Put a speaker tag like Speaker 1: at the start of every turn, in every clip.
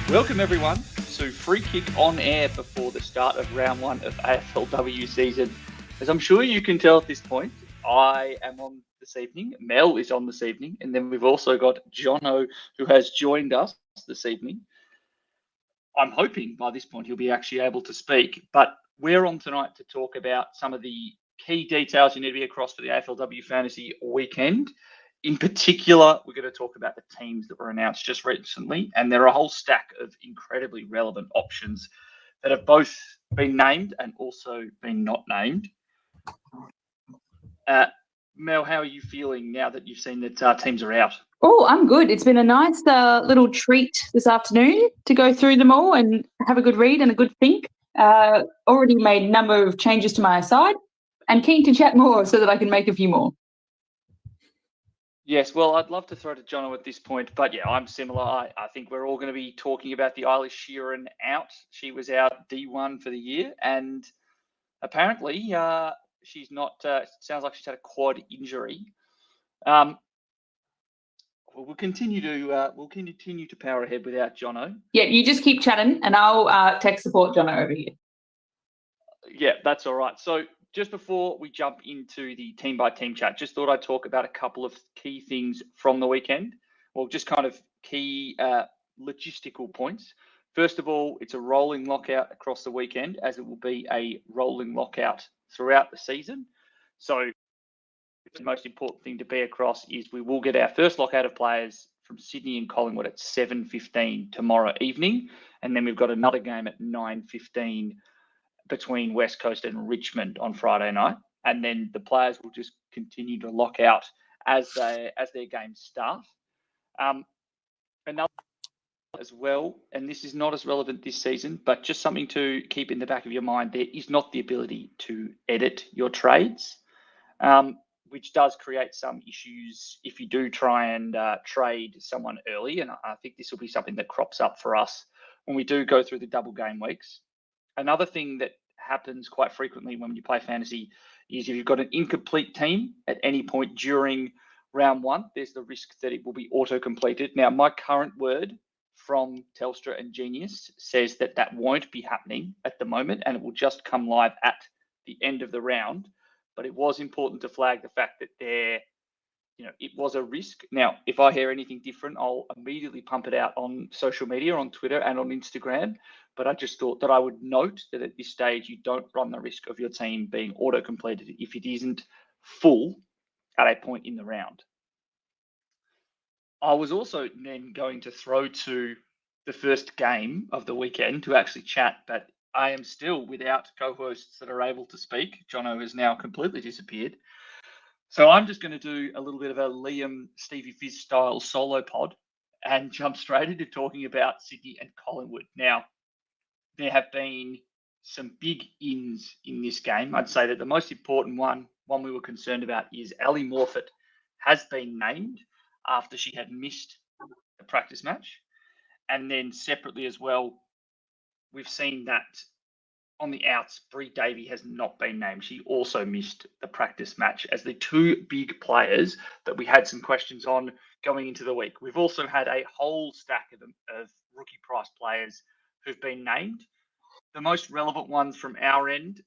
Speaker 1: Welcome everyone to Free Kick on air before the start of round one of AFLW season. As I'm sure you can tell at this point, I am on this evening, Mel is on this evening, and then we've also got Jono who has joined us this evening. I'm hoping by this point he'll be actually able to speak, but we're on tonight to talk about some of the key details you need to be across for the AFLW fantasy weekend. In particular, we're going to talk about the teams that were announced just recently, and there are a whole stack of incredibly relevant options that have both been named and also been not named. Mel, how are you feeling now that you've seen that teams are out?
Speaker 2: Oh, I'm good. It's been a nice little treat this afternoon to go through them all and have a good read and a good think. Already made a number of changes to my side and keen to chat more so that I can make a few more.
Speaker 1: Yes, well, I'd love to throw to Jono at this point, but yeah, I'm similar. I think we're all going to be talking about the Eilish Sheeran out. She was out D1 for the year, and apparently she's not. Sounds like she's had a quad injury. We'll continue to power ahead without Jono.
Speaker 2: Yeah, you just keep chatting, and I'll tech support Jono over here.
Speaker 1: Yeah, that's all right. So just before we jump into the team by team chat, just thought I'd talk about a couple of key things from the weekend. Well, just kind of key logistical points. First of all, it's a rolling lockout across the weekend, as it will be a rolling lockout throughout the season. So the most important thing to be across is we will get our first lockout of players from Sydney and Collingwood at 7:15 tomorrow evening. And then we've got another game at 9:15 between West Coast and Richmond on Friday night. And then the players will just continue to lock out as their games start. Another as well, and this is not as relevant this season, but just something to keep in the back of your mind, there is not the ability to edit your trades, which does create some issues if you do try and trade someone early. And I think this will be something that crops up for us when we do go through the double game weeks. Another thing that happens quite frequently when you play fantasy is if you've got an incomplete team at any point during round one, there's the risk that it will be auto-completed. Now, my current word from Telstra and Genius says that that won't be happening at the moment, and it will just come live at the end of the round. But it was important to flag the fact that it was a risk. Now, if I hear anything different, I'll immediately pump it out on social media, on Twitter and on Instagram. But I just thought that I would note that at this stage, you don't run the risk of your team being auto-completed if it isn't full at a point in the round. I was also then going to throw to the first game of the weekend to actually chat, but I am still without co-hosts that are able to speak. Jono has now completely disappeared. So I'm just going to do a little bit of a Liam Stevie Fizz style solo pod and jump straight into talking about Sydney and Collingwood. Now, there have been some big ins in this game. I'd say that the most important one we were concerned about is Ali Morfitt has been named after she had missed the practice match. And then separately as well, we've seen that on the outs, Bree Davey has not been named. She also missed the practice match as the two big players that we had some questions on going into the week. We've also had a whole stack of rookie price players who've been named. The most relevant ones from our end,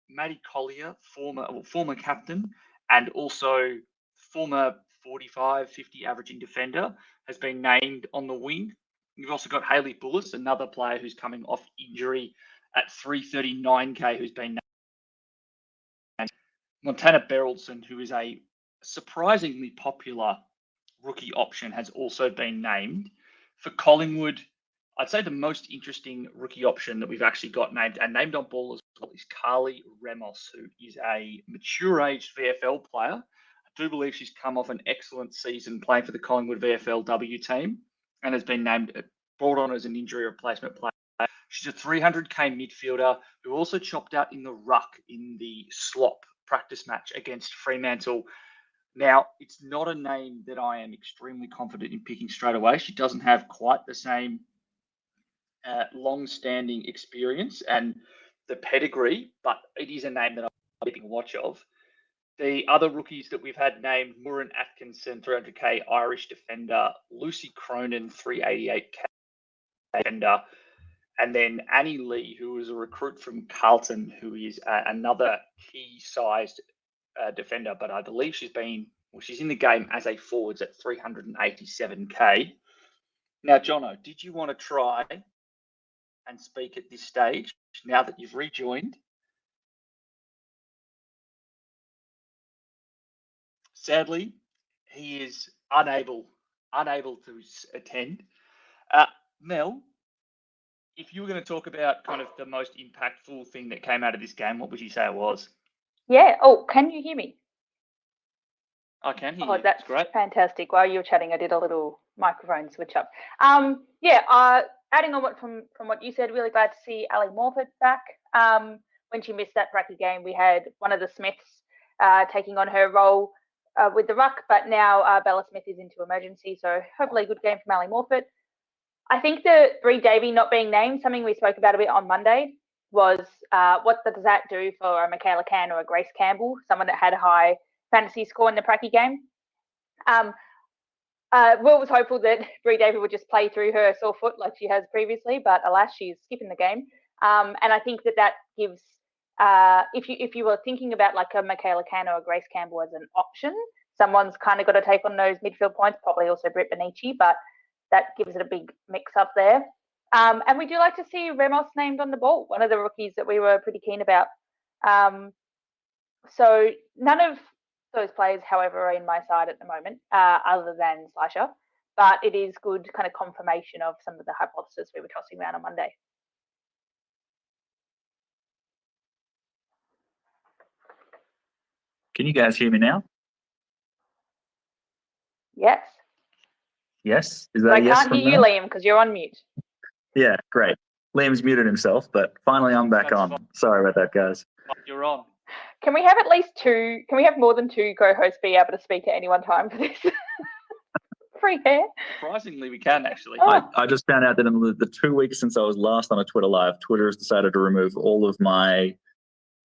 Speaker 1: Maddie Collier, former captain, and also former 45, 50 averaging defender, has been named on the wing. You've also got Hayley Bullis, another player who's coming off injury at 339k, who's been named. Montana Berylson, who is a surprisingly popular rookie option, has also been named. For Collingwood, I'd say the most interesting rookie option that we've actually got named and named on ball as well is Carly Ramos, who is a mature-aged VFL player. I do believe she's come off an excellent season playing for the Collingwood VFLW team and has been brought on as an injury replacement player. She's a 300k midfielder who also chopped out in the ruck in the slop practice match against Fremantle. Now, it's not a name that I am extremely confident in picking straight away. She doesn't have quite the same long-standing experience and the pedigree, but it is a name that I'm keeping watch of. The other rookies that we've had named: Murin Atkinson, 300k Irish defender; Lucy Cronin, 388k defender; and then Annie Lee, who is a recruit from Carlton, who is another key-sized defender, but I believe she's in the game as a forwards at 387k. Now, Jono, did you want to try and speak at this stage now that you've rejoined? Sadly, he is unable to attend. Mel, if you were going to talk about kind of the most impactful thing that came out of this game, what would you say it was?
Speaker 2: Yeah. Oh, can you hear me?
Speaker 1: I can hear you.
Speaker 2: Oh, that's
Speaker 1: great.
Speaker 2: Fantastic. While you were chatting, I did a little microphone switch up. Adding on from what you said, really glad to see Ali Morford back. When she missed that Bracky game, we had one of the Smiths taking on her role with the ruck, but now Bella Smith is into emergency, so hopefully a good game from Ali Morford. I think that Bree Davey not being named, something we spoke about a bit on Monday, was what does that do for a Michaela Cann or a Grace Campbell, someone that had a high fantasy score in the Pracky game. Will was hopeful that Bree Davey would just play through her sore foot like she has previously, but alas, she's skipping the game. And I think that gives, if you were thinking about like a Michaela Cann or a Grace Campbell as an option, someone's kind of got to take on those midfield points, probably also Britt Benici, but that gives it a big mix up there. And we do like to see Remos named on the ball, one of the rookies that we were pretty keen about. So none of those players, however, are in my side at the moment, other than Slasher. But it is good kind of confirmation of some of the hypotheses we were tossing around on Monday.
Speaker 3: Can you guys hear me now?
Speaker 2: Yes.
Speaker 3: Yes? Is that
Speaker 2: I
Speaker 3: a yes
Speaker 2: can't
Speaker 3: from
Speaker 2: hear you,
Speaker 3: now?
Speaker 2: Liam, because you're on mute.
Speaker 3: Yeah, great. Liam's muted himself, but finally I'm back
Speaker 1: That's
Speaker 3: on.
Speaker 1: fine.
Speaker 3: Sorry about that, guys.
Speaker 1: You're on.
Speaker 2: Can we have at least two? Can we have more than two co-hosts be able to speak at any one time for this? Free hair.
Speaker 1: Surprisingly, we can actually.
Speaker 3: I just found out that in the 2 weeks since I was last on a Twitter live, Twitter has decided to remove all of my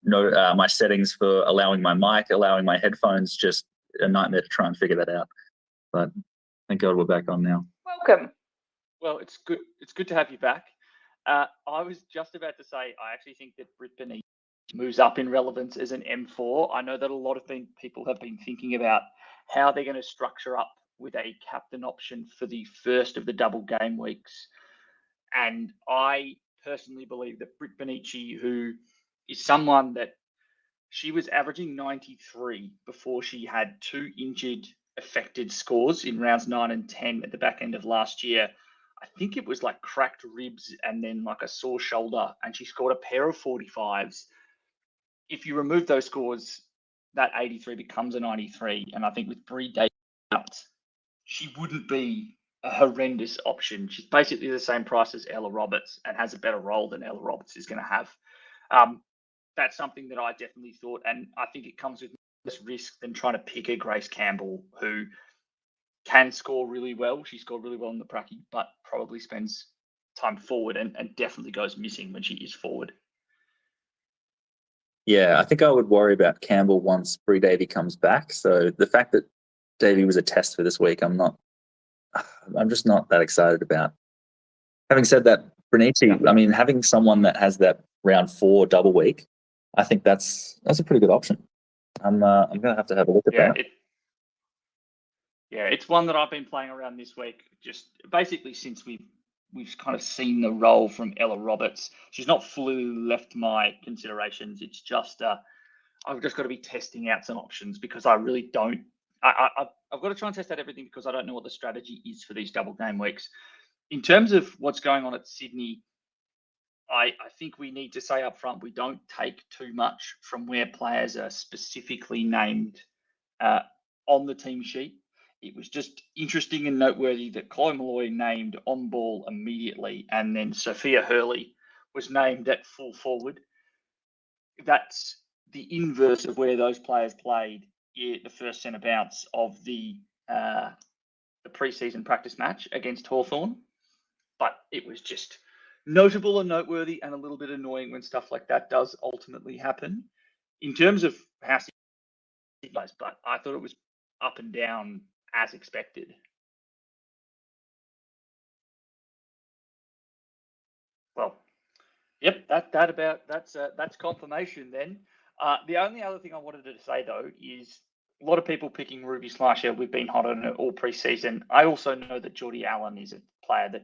Speaker 3: my settings for allowing my mic, allowing my headphones. Just a nightmare to try and figure that out. But thank God we're back on now.
Speaker 2: Welcome.
Speaker 1: Well, it's good. It's good to have you back. I was just about to say, I actually think that Britt Benici moves up in relevance as an M4. I know that a lot of people have been thinking about how they're going to structure up with a captain option for the first of the double game weeks. And I personally believe that Britt Benici, who is someone that she was averaging 93 before she had 2 injured affected scores in rounds 9 and 10 at the back end of last year. I think it was like cracked ribs and then like a sore shoulder, and she scored a pair of 45s. If you remove those scores, that 83 becomes a 93. And I think with Bree Davis out, she wouldn't be a horrendous option. She's basically the same price as Ella Roberts and has a better role than Ella Roberts is going to have. That's something that I definitely thought, and I think it comes with less risk than trying to pick a Grace Campbell who can score really well. She scored really well in the Pracky, but probably spends time forward and definitely goes missing when she is forward.
Speaker 3: Yeah, I think I would worry about Campbell once Bree Davey comes back. So the fact that Davey was a test for this week, I'm just not that excited about. Having said that, Benici, I mean, having someone that has that round 4 double week, I think that's a pretty good option. I'm going to have a look at that.
Speaker 1: It's one that I've been playing around this week, just basically since we've kind of seen the role from Ella Roberts. She's not fully left my considerations. It's just I've just got to be testing out some options because I really don't. I've got to try and test out everything because I don't know what the strategy is for these double game weeks. In terms of what's going on at Sydney, I think we need to say up front we don't take too much from where players are specifically named on the team sheet. It was just interesting and noteworthy that Chloe Malloy named on ball immediately, and then Sophia Hurley was named at full forward. That's the inverse of where those players played the first centre bounce of the pre-season practice match against Hawthorn. But it was just notable and noteworthy and a little bit annoying when stuff like that does ultimately happen. In terms of how it plays, but I thought it was up and down as expected. Well, yep, that's confirmation then. The only other thing I wanted to say though is a lot of people picking Ruby Slasher. We've been hot on it all preseason. I also know that Geordie Allen is a player that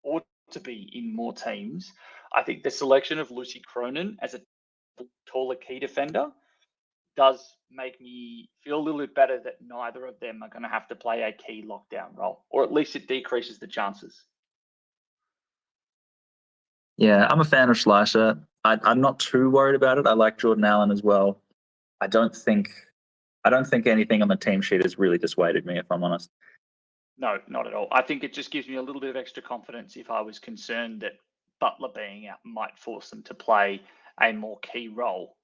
Speaker 1: ought to be in more teams. I think the selection of Lucy Cronin as a taller key defender does make me feel a little bit better that neither of them are going to have to play a key lockdown role, or at least it decreases the chances.
Speaker 3: Yeah, I'm a fan of Schleicher. I'm not too worried about it. I like Jordan Allen as well. I don't think anything on the team sheet has really dissuaded me, if I'm honest.
Speaker 1: No, not at all. I think it just gives me a little bit of extra confidence if I was concerned that Butler being out might force them to play a more key role.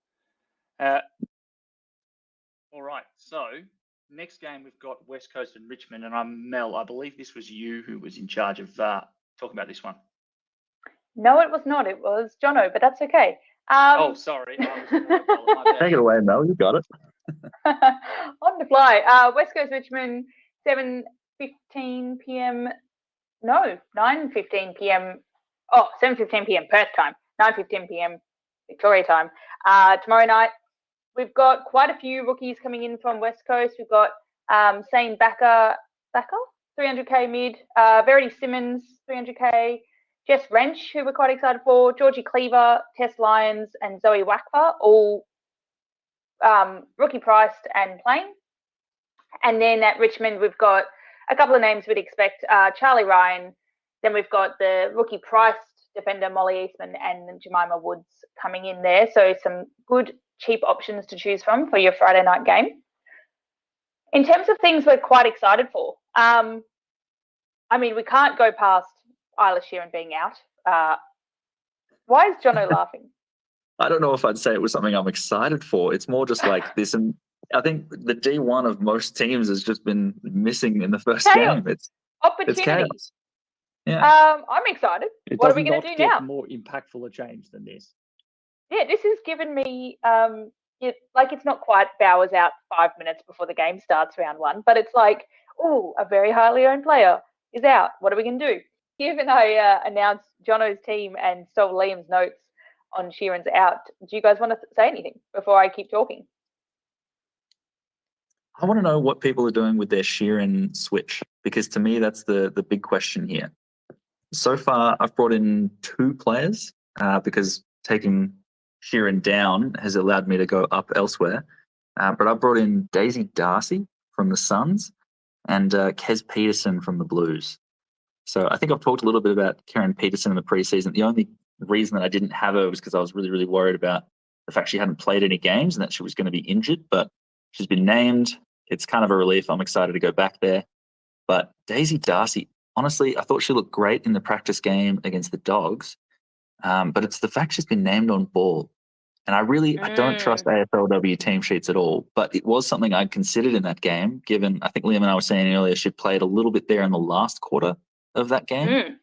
Speaker 1: All right, so next game we've got West Coast and Richmond, and I'm Mel. I believe this was you who was in charge of talking about this one.
Speaker 4: No, it was not. It was Jono, but that's okay.
Speaker 1: Sorry. My bad.
Speaker 3: Take it away, Mel. You got it.
Speaker 4: On the fly. West Coast Richmond, 7:15 p.m. No, 9:15 p.m. Oh, 7:15 p.m. Perth time. 9:15 p.m. Victoria time. Tomorrow night, we've got quite a few rookies coming in from West Coast. We've got Sane Backer, 300k mid. Verity Simmons, 300k. Jess Wrench, who we're quite excited for. Georgie Cleaver, Tess Lyons, and Zoe Wakfa, all rookie priced and playing. And then at Richmond, we've got a couple of names we'd expect. Charlie Ryan. Then we've got the rookie priced defender Molly Eastman and Jemima Woods coming in there. So some good cheap options to choose from for your Friday night game. In terms of things we're quite excited for, I mean, we can't go past Isla Sheeran being out. Why is Jono laughing?
Speaker 3: I don't know if I'd say it was something I'm excited for. It's more just like this. And I think the D1 of most teams has just been missing in the first game. It's chaos. Yeah.
Speaker 4: I'm excited.
Speaker 1: What are
Speaker 4: we going to do now?
Speaker 1: More impactful a change than this.
Speaker 4: Yeah, this has given me it's not quite Bowers out 5 minutes before the game starts round one, but it's like, oh, a very highly owned player is out. What are we going to do? Given I announced Jono's team and stole Liam's notes on Sheeran's out, do you guys want to say anything before I keep talking?
Speaker 3: I want to know what people are doing with their Sheeran switch, because to me that's the big question here. So far, I've brought in 2 players because taking Sheeran down has allowed me to go up elsewhere. But I brought in Daisy Darcy from the Suns and Kez Peterson from the Blues. So I think I've talked a little bit about Karen Peterson in the preseason. The only reason that I didn't have her was because I was really, really worried about the fact she hadn't played any games and that she was going to be injured. But she's been named. It's kind of a relief. I'm excited to go back there. But Daisy Darcy, honestly, I thought she looked great in the practice game against the Dogs. But it's the fact she's been named on ball. And I don't trust AFLW team sheets at all. But it was something I'd considered in that game, given, I think Liam and I were saying earlier, she played a little bit there in the last quarter of that game.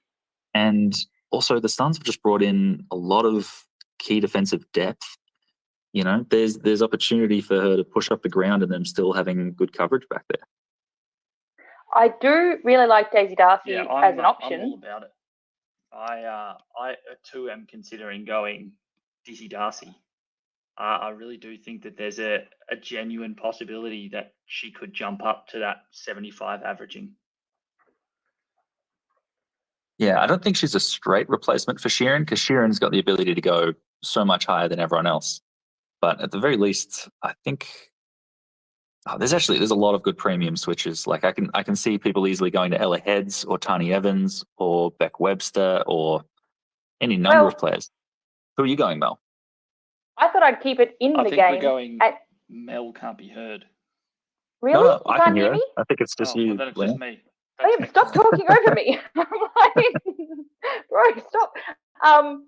Speaker 3: And also the Suns have just brought in a lot of key defensive depth. You know, there's opportunity for her to push up the ground and them still having good coverage back there.
Speaker 4: I do really like Daisy Darcy as an option.
Speaker 1: I'm all about it. I too am considering going Daisy Darcy. I really do think that there's a genuine possibility that she could jump up to that 75 averaging.
Speaker 3: Yeah, I don't think she's a straight replacement for Sheeran, because Sheeran's got the ability to go so much higher than everyone else. But at the very least, I think there's a lot of good premium switches. Like I can see people easily going to Ella Heads or Tani Evans or Beck Webster or any number of players. Who are you going, Mel?
Speaker 4: I thought I'd keep it in the game.
Speaker 1: I think we're going Mel can't be heard.
Speaker 4: Really?
Speaker 3: No,
Speaker 4: you
Speaker 3: I
Speaker 4: can't
Speaker 3: can
Speaker 4: hear
Speaker 3: hear
Speaker 4: me?
Speaker 3: I think it's just you.
Speaker 1: Well, then it's just me.
Speaker 4: Liam, stop talking over me. Bro, stop. Well,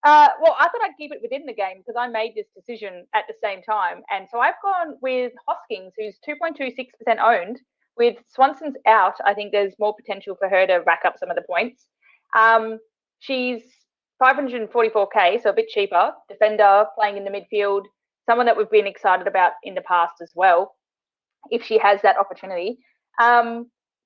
Speaker 4: I thought I'd keep it within the game because I made this decision at the same time. And so I've gone with Hoskins, who's 2.26% owned. With Swanson's out, I think there's more potential for her to rack up some of the points. She's 544k, so a bit cheaper. Defender playing in the midfield, someone that we've been excited about in the past as well, if she has that opportunity.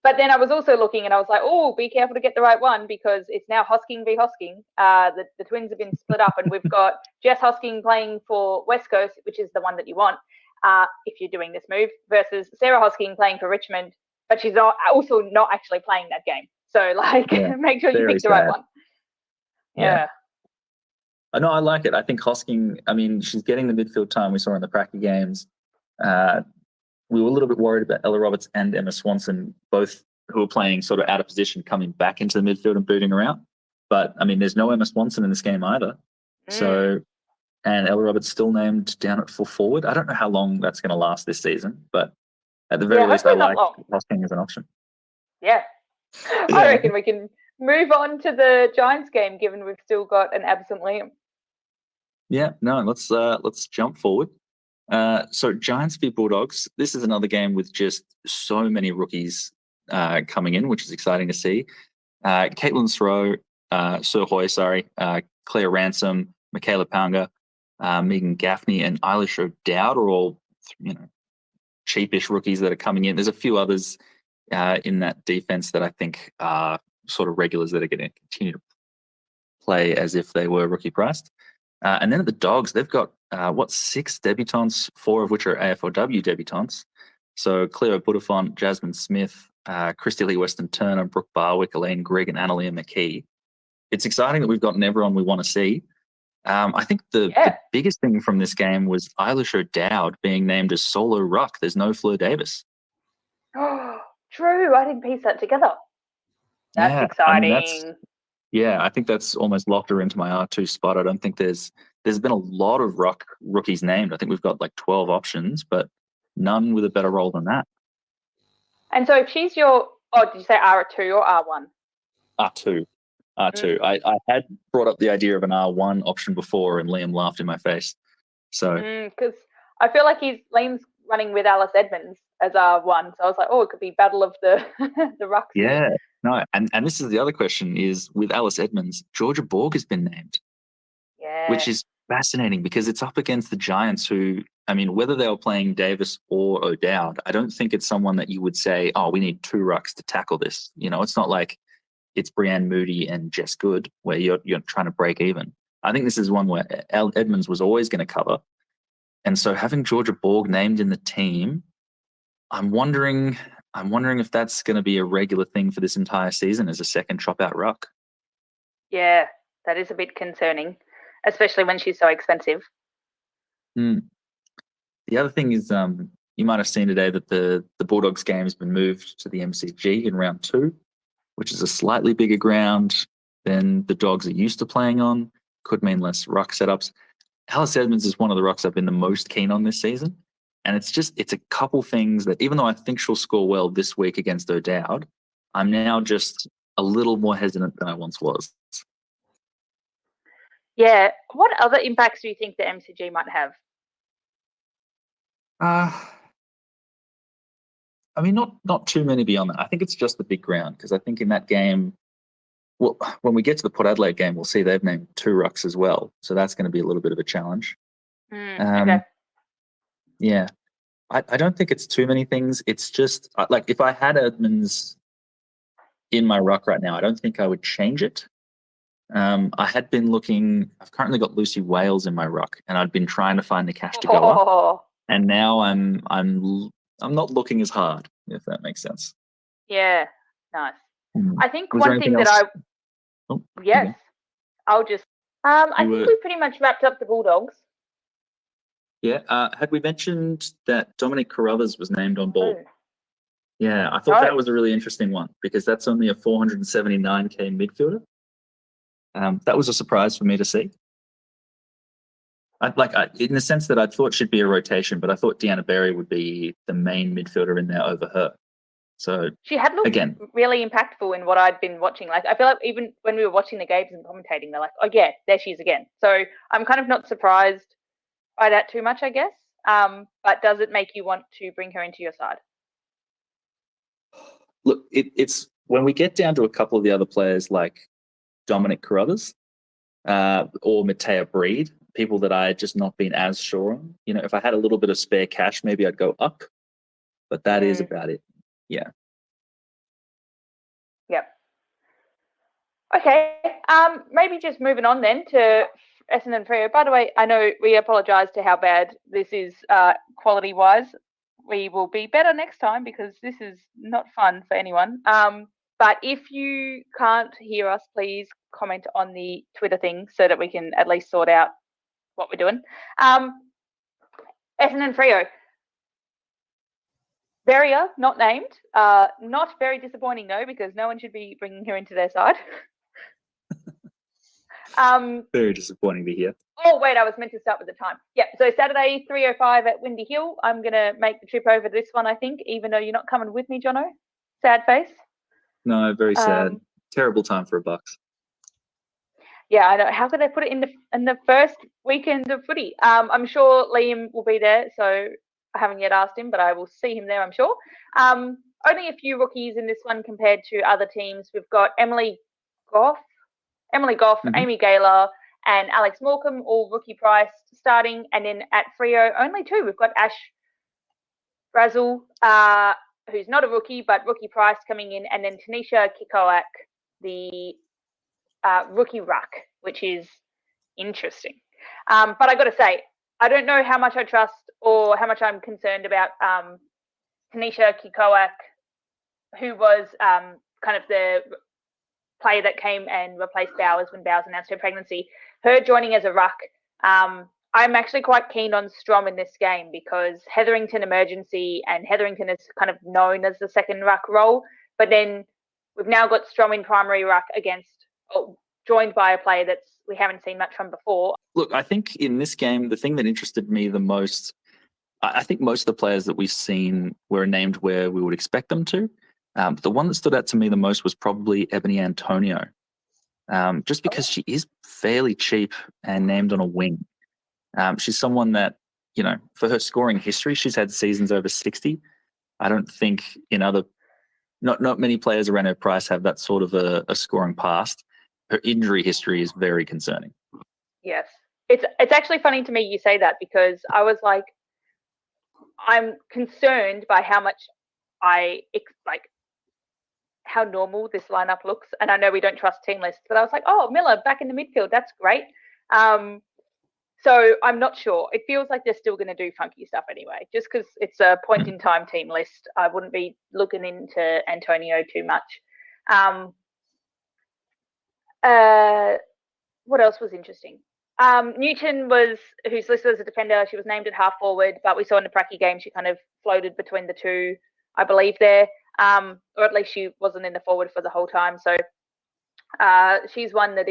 Speaker 4: But then I was also looking and I was like, oh, be careful to get the right one because it's now Hosking v Hosking. The Twins have been split up and we've got Jess Hosking playing for West Coast, which is the one that you want if you're doing this move, versus Sarah Hosking playing for Richmond, but she's also not actually playing that game. So, make sure you pick the right one. Yeah.
Speaker 3: I know, I like it. I think Hosking, I mean, she's getting the midfield time we saw in the Pracky games. We were a little bit worried about Ella Roberts and Emma Swanson, both who were playing sort of out of position, coming back into the midfield and booting around. But, I mean, there's no Emma Swanson in this game either. So, and Ella Roberts still named down at full forward. I don't know how long that's going to last this season, but at the very least, I like Hosking as an option.
Speaker 4: Yeah. I reckon we can move on to the Giants game, given we've still got an absent Liam.
Speaker 3: Yeah, no, let's jump forward. So Giants v Bulldogs. This is another game with just so many rookies coming in, which is exciting to see. Caitlin Sir Hoy, Claire Ransom, Michaela Paunger, Megan Gaffney, and Eilish O'Dowd are all, cheapish rookies that are coming in. There's a few others in that defense that I think are sort of regulars that are going to continue to play as if they were rookie priced. And then at the Dogs, they've got 6 debutantes, 4 of which are AFLW debutantes. So Cleo Buttafont, Jasmine Smith, Christy Lee Weston Turner, Brooke Barwick, Elaine Grigg, and Annalia McKee. It's exciting that we've gotten everyone we want to see. I think the biggest thing from this game was Eilish O'Dowd being named as solo ruck. There's no Fleur Davis.
Speaker 4: Oh, true. I didn't piece that together. That's exciting.
Speaker 3: I think that's almost locked her into my R2 spot. I don't think there's been a lot of rookies named. I think we've got 12 options, but none with a better role than that.
Speaker 4: And so if she's did you say R2 or R1?
Speaker 3: R2. I had brought up the idea of an R1 option before and Liam laughed in my face. So
Speaker 4: because I feel like Liam's running with Alice Edmonds as R1. So I was like, it could be battle of the the rucks.
Speaker 3: Yeah. No, and this is the other question is with Alice Edmonds, Georgia Borg has been named.
Speaker 4: Yeah.
Speaker 3: Which is fascinating because it's up against the Giants who, I mean, whether they were playing Davis or O'Dowd, I don't think it's someone that you would say, we need 2 rucks to tackle this. It's not like it's Brianne Moody and Jess Good where you're trying to break even. I think this is one where Edmonds was always going to cover. And so having Georgia Borg named in the team, I'm wondering if that's going to be a regular thing for this entire season as a second chop-out ruck.
Speaker 4: Yeah, that is a bit concerning, especially when she's so expensive.
Speaker 3: The other thing is you might have seen today that the Bulldogs game has been moved to the MCG in round 2, which is a slightly bigger ground than the Dogs are used to playing on. Could mean less ruck setups. Alice Edmonds is one of the rucks I've been the most keen on this season. And it's a couple things that even though I think she'll score well this week against O'Dowd, I'm now just a little more hesitant than I once was.
Speaker 4: Yeah. What other impacts do you think the MCG might have?
Speaker 3: I mean, not too many beyond that. I think it's just the big ground because I think in that game, well, when we get to the Port Adelaide game, we'll see they've named 2 rucks as well. So that's going to be a little bit of a challenge.
Speaker 4: Okay.
Speaker 3: Yeah. I don't think it's too many things. It's just if I had Edmonds in my ruck right now, I don't think I would change it. I had been looking. I've currently got Lucy Wales in my ruck, and I'd been trying to find the cash to go up. And now I'm not looking as hard, if that makes sense.
Speaker 4: Yeah, nice. I think
Speaker 3: Was
Speaker 4: one thing that
Speaker 3: yes,
Speaker 4: I'll just. I think we pretty much wrapped up the Bulldogs.
Speaker 3: Yeah. Had we mentioned that Dominic Carruthers was named on board? Yeah, I thought that was a really interesting one because that's only a 479k midfielder. That was a surprise for me to see. In the sense that I thought she'd be a rotation, but I thought Deanna Berry would be the main midfielder in there over her. So
Speaker 4: she had looked really impactful in what I'd been watching. I feel like even when we were watching the games and commentating, they're like, "Oh yeah, there she is again." So I'm kind of not surprised by that too much, I guess. But does it make you want to bring her into your side?
Speaker 3: Look, it's when we get down to a couple of the other players like Dominic Carruthers, or Matea Breed, people that I had just not been as sure on. You know, if I had a little bit of spare cash, maybe I'd go up, but that is about it. Yeah.
Speaker 4: Yep. Okay. Maybe just moving on then to Essendon Freo. By the way, I know we apologise to how bad this is quality wise. We will be better next time because this is not fun for anyone. But if you can't hear us, please comment on the Twitter thing so that we can at least sort out what we're doing. Essendon Freo. Verrier, not named. Not very disappointing though, because no one should be bringing her into their side.
Speaker 3: Very disappointing to hear.
Speaker 4: Oh, wait, I was meant to start with the time. Yeah, so Saturday, 3:05 at Windy Hill. I'm going to make the trip over this one, I think, even though you're not coming with me, Jono. Sad face.
Speaker 3: No, very sad. Terrible time for a Bucks.
Speaker 4: Yeah, I know. How could they put it in the first weekend of footy? I'm sure Liam will be there, so I haven't yet asked him, but I will see him there, I'm sure. Only a few rookies in this one compared to other teams. We've got Emily Goff, Amy Gaylor, and Alex Morecambe, all rookie price starting. And then at Freo, only two. We've got Ash Brazel, who's not a rookie, but rookie price coming in. And then Tanisha Kikoak, the rookie ruck, which is interesting. But I got to say, I don't know how much I trust or how much I'm concerned about Tanisha Kikoak, who was kind of the player that came and replaced Bowers when Bowers announced her pregnancy. Her joining as a ruck, I'm actually quite keen on Strom in this game because Hetherington emergency and Hetherington is kind of known as the second ruck role, but then we've now got Strom in primary ruck joined by a player that we haven't seen much from before.
Speaker 3: Look, I think in this game, the thing that interested me the most, I think most of the players that we've seen were named where we would expect them to. But the one that stood out to me the most was probably Ebony Antonio, just because she is fairly cheap and named on a wing. She's someone that, you know, for her scoring history, she's had seasons over 60. I don't think not many players around her price have that sort of a scoring past. Her injury history is very concerning.
Speaker 4: Yes. It's actually funny to me you say that because I was like, I'm concerned by how much how normal this lineup looks. And I know we don't trust team lists, but I was like, oh, Miller back in the midfield. That's great. So I'm not sure. It feels like they're still going to do funky stuff anyway, just because it's a point in time team list. I wouldn't be looking into Antonio too much. What else was interesting? Newton who's listed as a defender. She was named at half forward, but we saw in the Pracky game she kind of floated between the two, I believe there. Or at least she wasn't in the forward for the whole time. So she's one that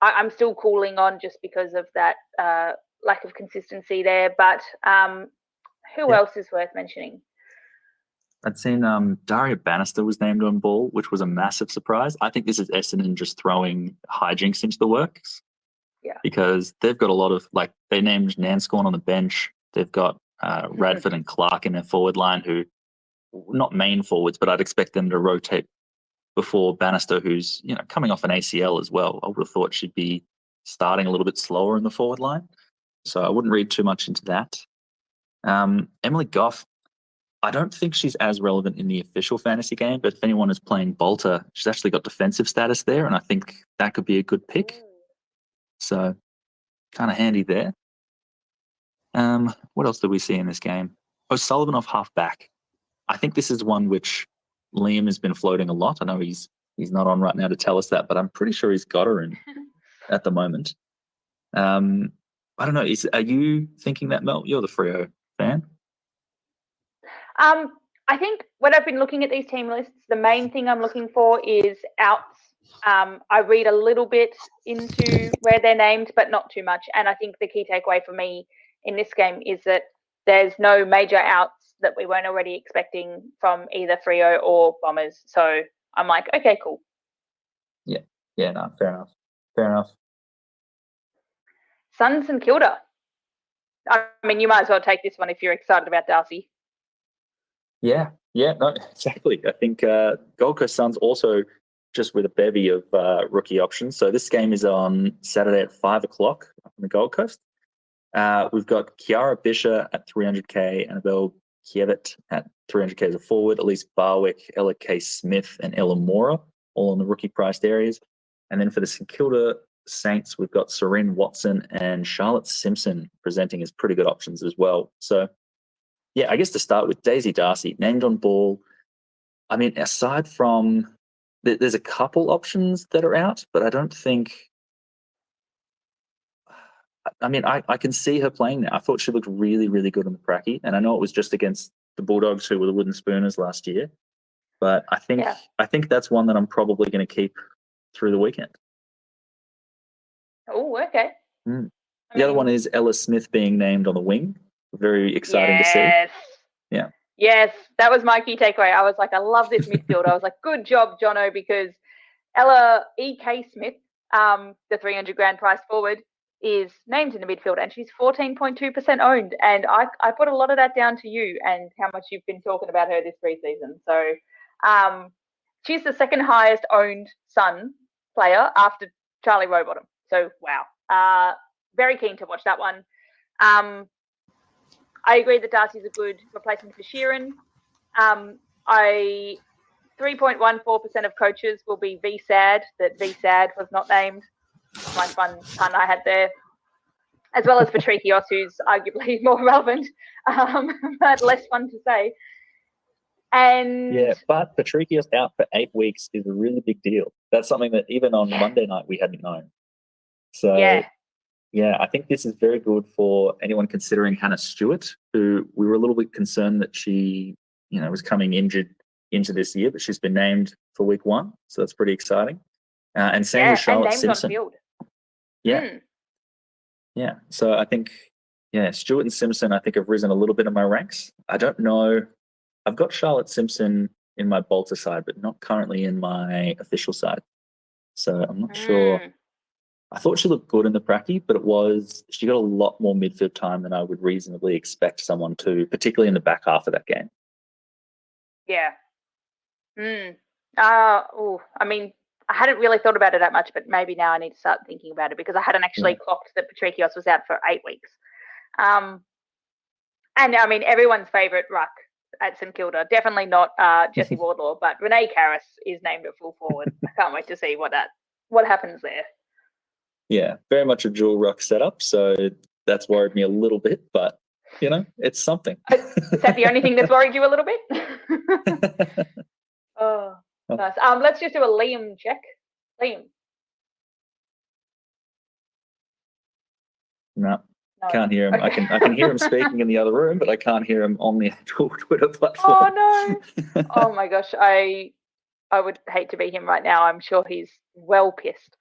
Speaker 4: I'm still cooling on just because of that lack of consistency there. But who else is worth mentioning?
Speaker 3: I'd seen Daria Bannister was named on ball, which was a massive surprise. I think this is Essendon just throwing hijinks into the works.
Speaker 4: Yeah.
Speaker 3: Because they've got a lot of, they named Nanscorn on the bench. They've got Radford and Clark in their forward line who, not main forwards, but I'd expect them to rotate before Bannister, who's, you know, coming off an ACL as well. I would have thought she'd be starting a little bit slower in the forward line. So I wouldn't read too much into that. Emily Goff, I don't think she's as relevant in the official fantasy game, but if anyone is playing Bolter, she's actually got defensive status there, and I think that could be a good pick. So kind of handy there. What else did we see in this game? O'Sullivan off half back. I think this is one which Liam has been floating a lot. I know he's not on right now to tell us that, but I'm pretty sure he's got her in at the moment. I don't know. Are you thinking that, Mel? You're the Freo fan.
Speaker 4: I think when I've been looking at these team lists, the main thing I'm looking for is outs. I read a little bit into where they're named, but not too much. And I think the key takeaway for me in this game is that there's no major outs that we weren't already expecting from either Freo or Bombers. So I'm like, okay, cool.
Speaker 3: Yeah, no, fair enough.
Speaker 4: Suns and Kilda. I mean, you might as well take this one if you're excited about Darcy.
Speaker 3: Yeah, no, exactly. I think Gold Coast Suns also just with a bevy of rookie options. So this game is on Saturday at 5 o'clock on the Gold Coast. We've got Kiara Bisher at 300k, Annabelle Kievet at 300k as a forward, Elise Barwick, Ella K. Smith, and Ella Mora, all in the rookie priced areas. And then for the St Kilda Saints, we've got Serene Watson and Charlotte Simpson presenting as pretty good options as well. So, yeah, I guess to start with, Daisy Darcy, named on ball. I mean, aside from, there's a couple options that are out, but I don't think, I mean, I can see her playing now. I thought she looked really, really good on the pracky, and I know it was just against the Bulldogs, who were the wooden spooners last year. But I think that's one that I'm probably going to keep through the weekend.
Speaker 4: Oh, okay.
Speaker 3: The other one is Ella Smith being named on the wing. Very exciting to see. Yeah.
Speaker 4: Yes, that was my key takeaway. I was like, I love this midfield. I was like, good job, Jono, because Ella E.K. Smith, the 300 grand price forward, is named in the midfield, and she's 14.2% owned. And I put a lot of that down to you and how much you've been talking about her this preseason. So she's the second highest owned Sun player after Charlie Rowbottom. So, wow. Very keen to watch that one. I agree that Darcy's a good replacement for Sheeran. 3.14% of coaches will be VSAD, that VSAD was not named. My fun pun I had there. As well as Patrikios, who's arguably more relevant, but less fun to say. And
Speaker 3: yeah, but Patrikios out for 8 weeks is a really big deal. That's something that even on Monday night we hadn't known. So yeah, I think this is very good for anyone considering Hannah Stewart, who we were a little bit concerned that she, was coming injured into this year, but she's been named for week 1, so that's pretty exciting. And same with Charlotte Simpson.
Speaker 4: On field.
Speaker 3: Yeah. So I think, Stewart and Simpson, I think have risen a little bit in my ranks. I don't know. I've got Charlotte Simpson in my Bolter side, but not currently in my official side. So I'm not sure. I thought she looked good in the pracky, but she got a lot more midfield time than I would reasonably expect someone to, particularly in the back half of that game.
Speaker 4: Yeah. I mean, I hadn't really thought about it that much, but maybe now I need to start thinking about it because I hadn't actually clocked that Patrikios was out for 8 weeks. And I mean, everyone's favourite ruck at St Kilda, definitely not Jessie Wardlaw, but Renee Karras is named at full forward. I can't wait to see what happens there.
Speaker 3: Yeah, very much a dual ruck setup, so that's worried me a little bit, but it's something.
Speaker 4: Is that the only thing that's worried you a little bit? Oh, nice. Let's just do a Liam check. Liam.
Speaker 3: No, can't hear him. Okay. I can hear him speaking in the other room, but I can't hear him on the actual Twitter platform.
Speaker 4: Oh no! Oh my gosh, I would hate to be him right now. I'm sure he's well pissed.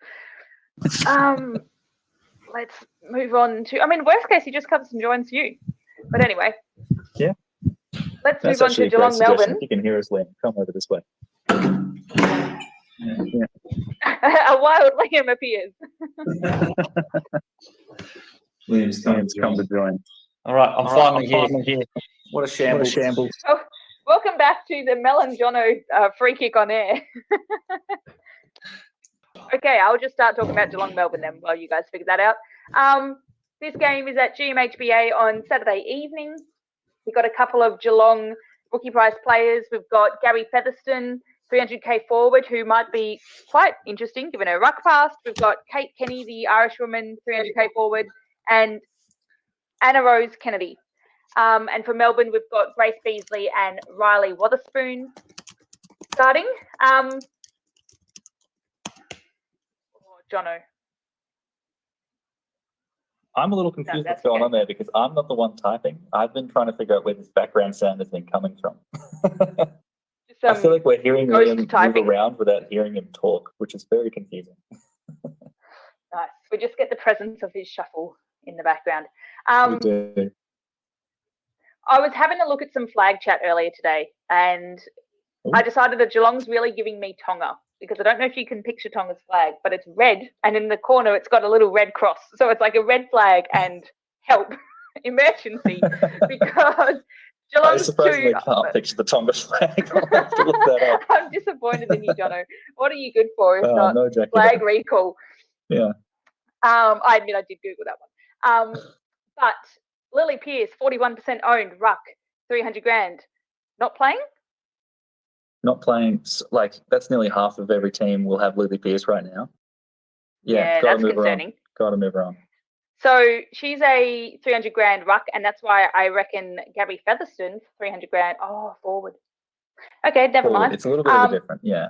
Speaker 4: Let's move on to. I mean, worst case, he just comes and joins you. But anyway.
Speaker 3: Yeah.
Speaker 4: Let's move on to Geelong Melbourne.
Speaker 3: If you can hear us, Liam, come over this way. Yeah.
Speaker 4: A wild Liam appears.
Speaker 3: Liam's come to join.
Speaker 5: All right, I'm finally here. What a shambles.
Speaker 4: Oh, welcome back to the Mel and Jono free kick on air. Okay, I'll just start talking about Geelong Melbourne then while you guys figure that out. This game is at GMHBA on Saturday evening. We've got a couple of Geelong rookie price players. We've got Gabby Featherston, 300k forward, who might be quite interesting given her ruck past. We've got Kate Kenny, the Irish woman, 300k forward, and Anna Rose Kennedy. And for Melbourne, we've got Grace Beasley and Riley Wotherspoon starting. Jono.
Speaker 3: I'm a little confused what's going on there because I'm not the one typing. I've been trying to figure out where this background sound has been coming from. I feel like we're hearing Liam move around without hearing him talk, which is very confusing.
Speaker 4: Nice. We just get the presence of his shuffle in the background.
Speaker 3: We do.
Speaker 4: I was having a look at some flag chat earlier today, and I decided that Geelong's really giving me Tonga, because I don't know if you can picture Tonga's flag, but it's red, and in the corner it's got a little red cross. So it's like a red flag and help, emergency, because
Speaker 3: I
Speaker 4: Geelong's
Speaker 3: surprisingly
Speaker 4: 2.
Speaker 3: can't picture the Tonga flag. I'll have to look that up.
Speaker 4: I'm disappointed in you, Jono. What are you good for if not
Speaker 3: No, Jack.
Speaker 4: flag recall?
Speaker 3: Yeah.
Speaker 4: I admit I did Google that one. But Lily Pearce, 41% owned, ruck, 300 grand. Not playing?
Speaker 3: Not playing, like, that's nearly half of every team will have Lily Pearce right now. Yeah, gotta
Speaker 4: that's
Speaker 3: move
Speaker 4: concerning.
Speaker 3: her on. Gotta move her on.
Speaker 4: So she's a 300 grand ruck, and that's why I reckon Gabby Featherstone, 300 grand. Oh, forward. Okay, never
Speaker 3: Forward.
Speaker 4: mind.
Speaker 3: It's a little bit of a different, yeah.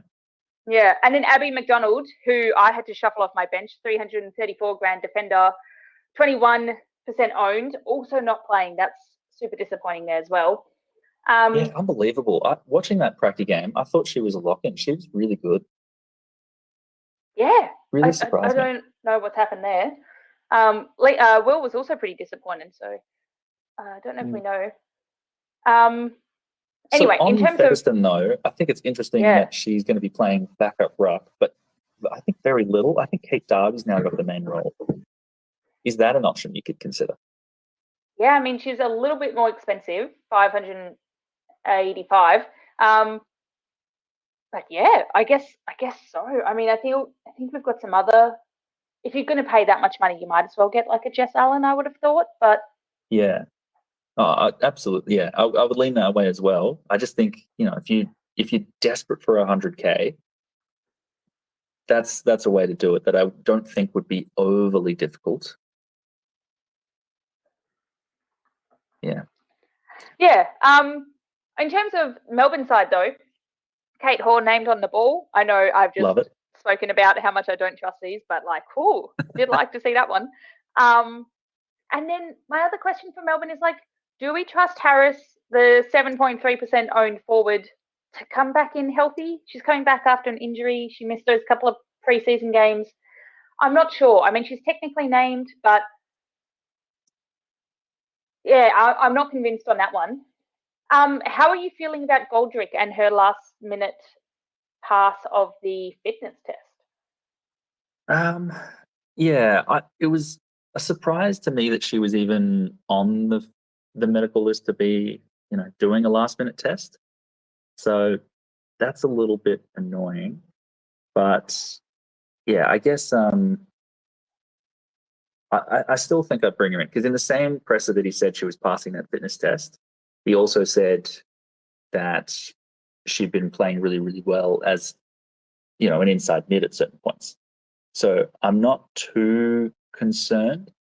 Speaker 4: Yeah, and then Abby McDonald, who I had to shuffle off my bench, 334 grand defender, 21% owned, also not playing. That's super disappointing there as well.
Speaker 3: Yeah, unbelievable. Watching that Pracky game, I thought she was a lock-in. She was really good.
Speaker 4: Yeah,
Speaker 3: Really
Speaker 4: I
Speaker 3: surprised me.
Speaker 4: don't know what's happened there. Will was also pretty disappointed, so I don't know if we know. Anyway,
Speaker 3: so on
Speaker 4: in terms
Speaker 3: Featherstone, though, I think it's interesting that she's going to be playing backup ruck, but I think very little. I think Kate Darby's now got the main role. Is that an option you could consider?
Speaker 4: Yeah, I mean, she's a little bit more expensive, 585. But yeah, I guess so. I mean, I think we've got some other. If you're going to pay that much money, you might as well get like a Jess Allen, I would have thought. But
Speaker 3: yeah, absolutely. Yeah, I would lean that way as well. I just think if you're desperate for 100K, that's a way to do it that I don't think would be overly difficult. Yeah.
Speaker 4: Yeah. In terms of Melbourne side though, Kate Hoare named on the ball. I know I've just spoken about how much I don't trust these, but like, cool, did like to see that one. And then my other question for Melbourne is like, do we trust Harris, the 7.3% owned forward, to come back in healthy? She's coming back after an injury. She missed those couple of preseason games. I'm not sure. I mean, she's technically named, but yeah, I'm not convinced on that one. How are you feeling about Goldrick and her last minute pass of the fitness test?
Speaker 3: Yeah, it was a surprise to me that she was even on the medical list to be, doing a last minute test. So that's a little bit annoying. But yeah, I guess I still think I'd bring her in because in the same presser that he said she was passing that fitness test, he also said that she'd been playing really, really well as, an inside mid at certain points. So I'm not too concerned.